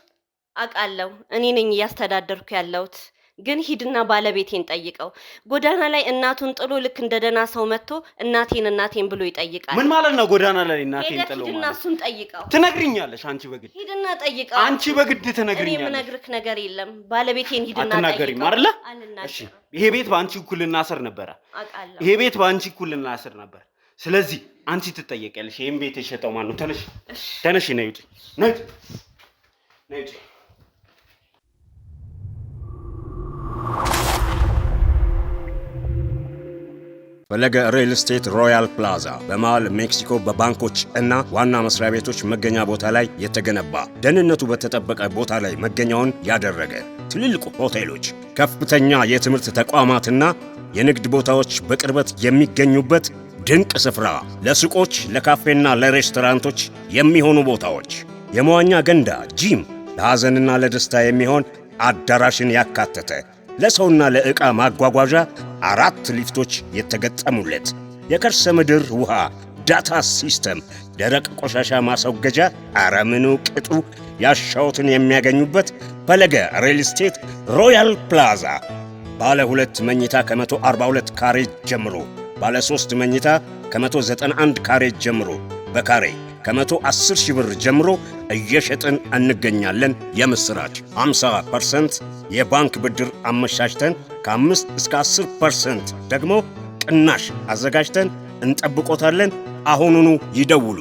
አውቃለሁ። እኔ ነኝ እያስተዳደርኩ ያለሁት። ግን ሂድና ባለቤቴን ጠይቀው። ጎዳና ላይ እናቱን ጥሎ ልክ እንደደና ሰው መጥቶ እናቴን ብሎ ይጠይቃል። ምን ማለት ነው ጎዳና ላይ እናቴን ጥሎ? ሂድና እሱን ጠይቀው። ትነግሪኛለሽ አንቺ በግድ? ሂድና ጠይቀው። አንቺ በግድ ትነግሪኛለሽ? እኔ የምነግርህ ነገር የለም። ባለቤቴን ሂድና ጠይቀው። አትናገሪም አይደለ? እሺ ይሄ ቤት ባንቺ እኩልና ስር ነበር። አውቃለሁ። ይሄ ቤት ባንቺ እኩልና ስር ነበር። ስለዚህ አንቺ ትጠየቂያለሽ። ይሄን ቤት የሸጠው ማን ነው? ተነሽ ነይ ውጪ። ነይ ውጪ። ፈለገ ሪል ስቴት ሮያል ፕላዛ በመሃል ሜክሲኮ በባንኮች እና ዋና መስሪያ ቤቶች መገኛ ቦታ ላይ የተገነባ ደህንነቱ በተጠበቀ ቦታ ላይ መገኛውን ያደረገ ትልልቅ ሆቴሎች፣ ከፍተኛ የትምህርት ተቋማትና የንግድ ቦታዎች በቅርበት የሚገኙበት ድንቅ ስፍራ፣ ለሱቆች፣ ለካፌና ለሬስቶራንቶች የሚሆኑ ቦታዎች፣ የመዋኛ ገንዳ፣ ጂም፣ ለሐዘንና ለደስታ የሚሆን አዳራሽን ያካተተ ለሰውና ለዕቃ ማጓጓዣ 4 ሊፍቶች የተገጠሙለት የከርሰ ምድር ውሃ ዳታ ሲስተም፣ ደረቅ ቆሻሻ ማስወገጃ፣ አረምኑ ቅጡ ያሻውትን የሚያገኙበት ፈለገ ሪል ስቴት ሮያል ፕላዛ ባለ 2 መኝታ ከ142 ካሬ ጀምሮ፣ ባለ 3 መኝታ ከ191 ካሬ ጀምሮ በካሬ ከ110 ሺህ ብር ጀምሮ እየሸጥን እንገኛለን። የምስራች 50% የባንክ ብድር አመቻችተን ከ5 እስከ 10% ደግሞ ቅናሽ አዘጋጅተን እንጠብቆታለን። አሁኑኑ ይደውሉ።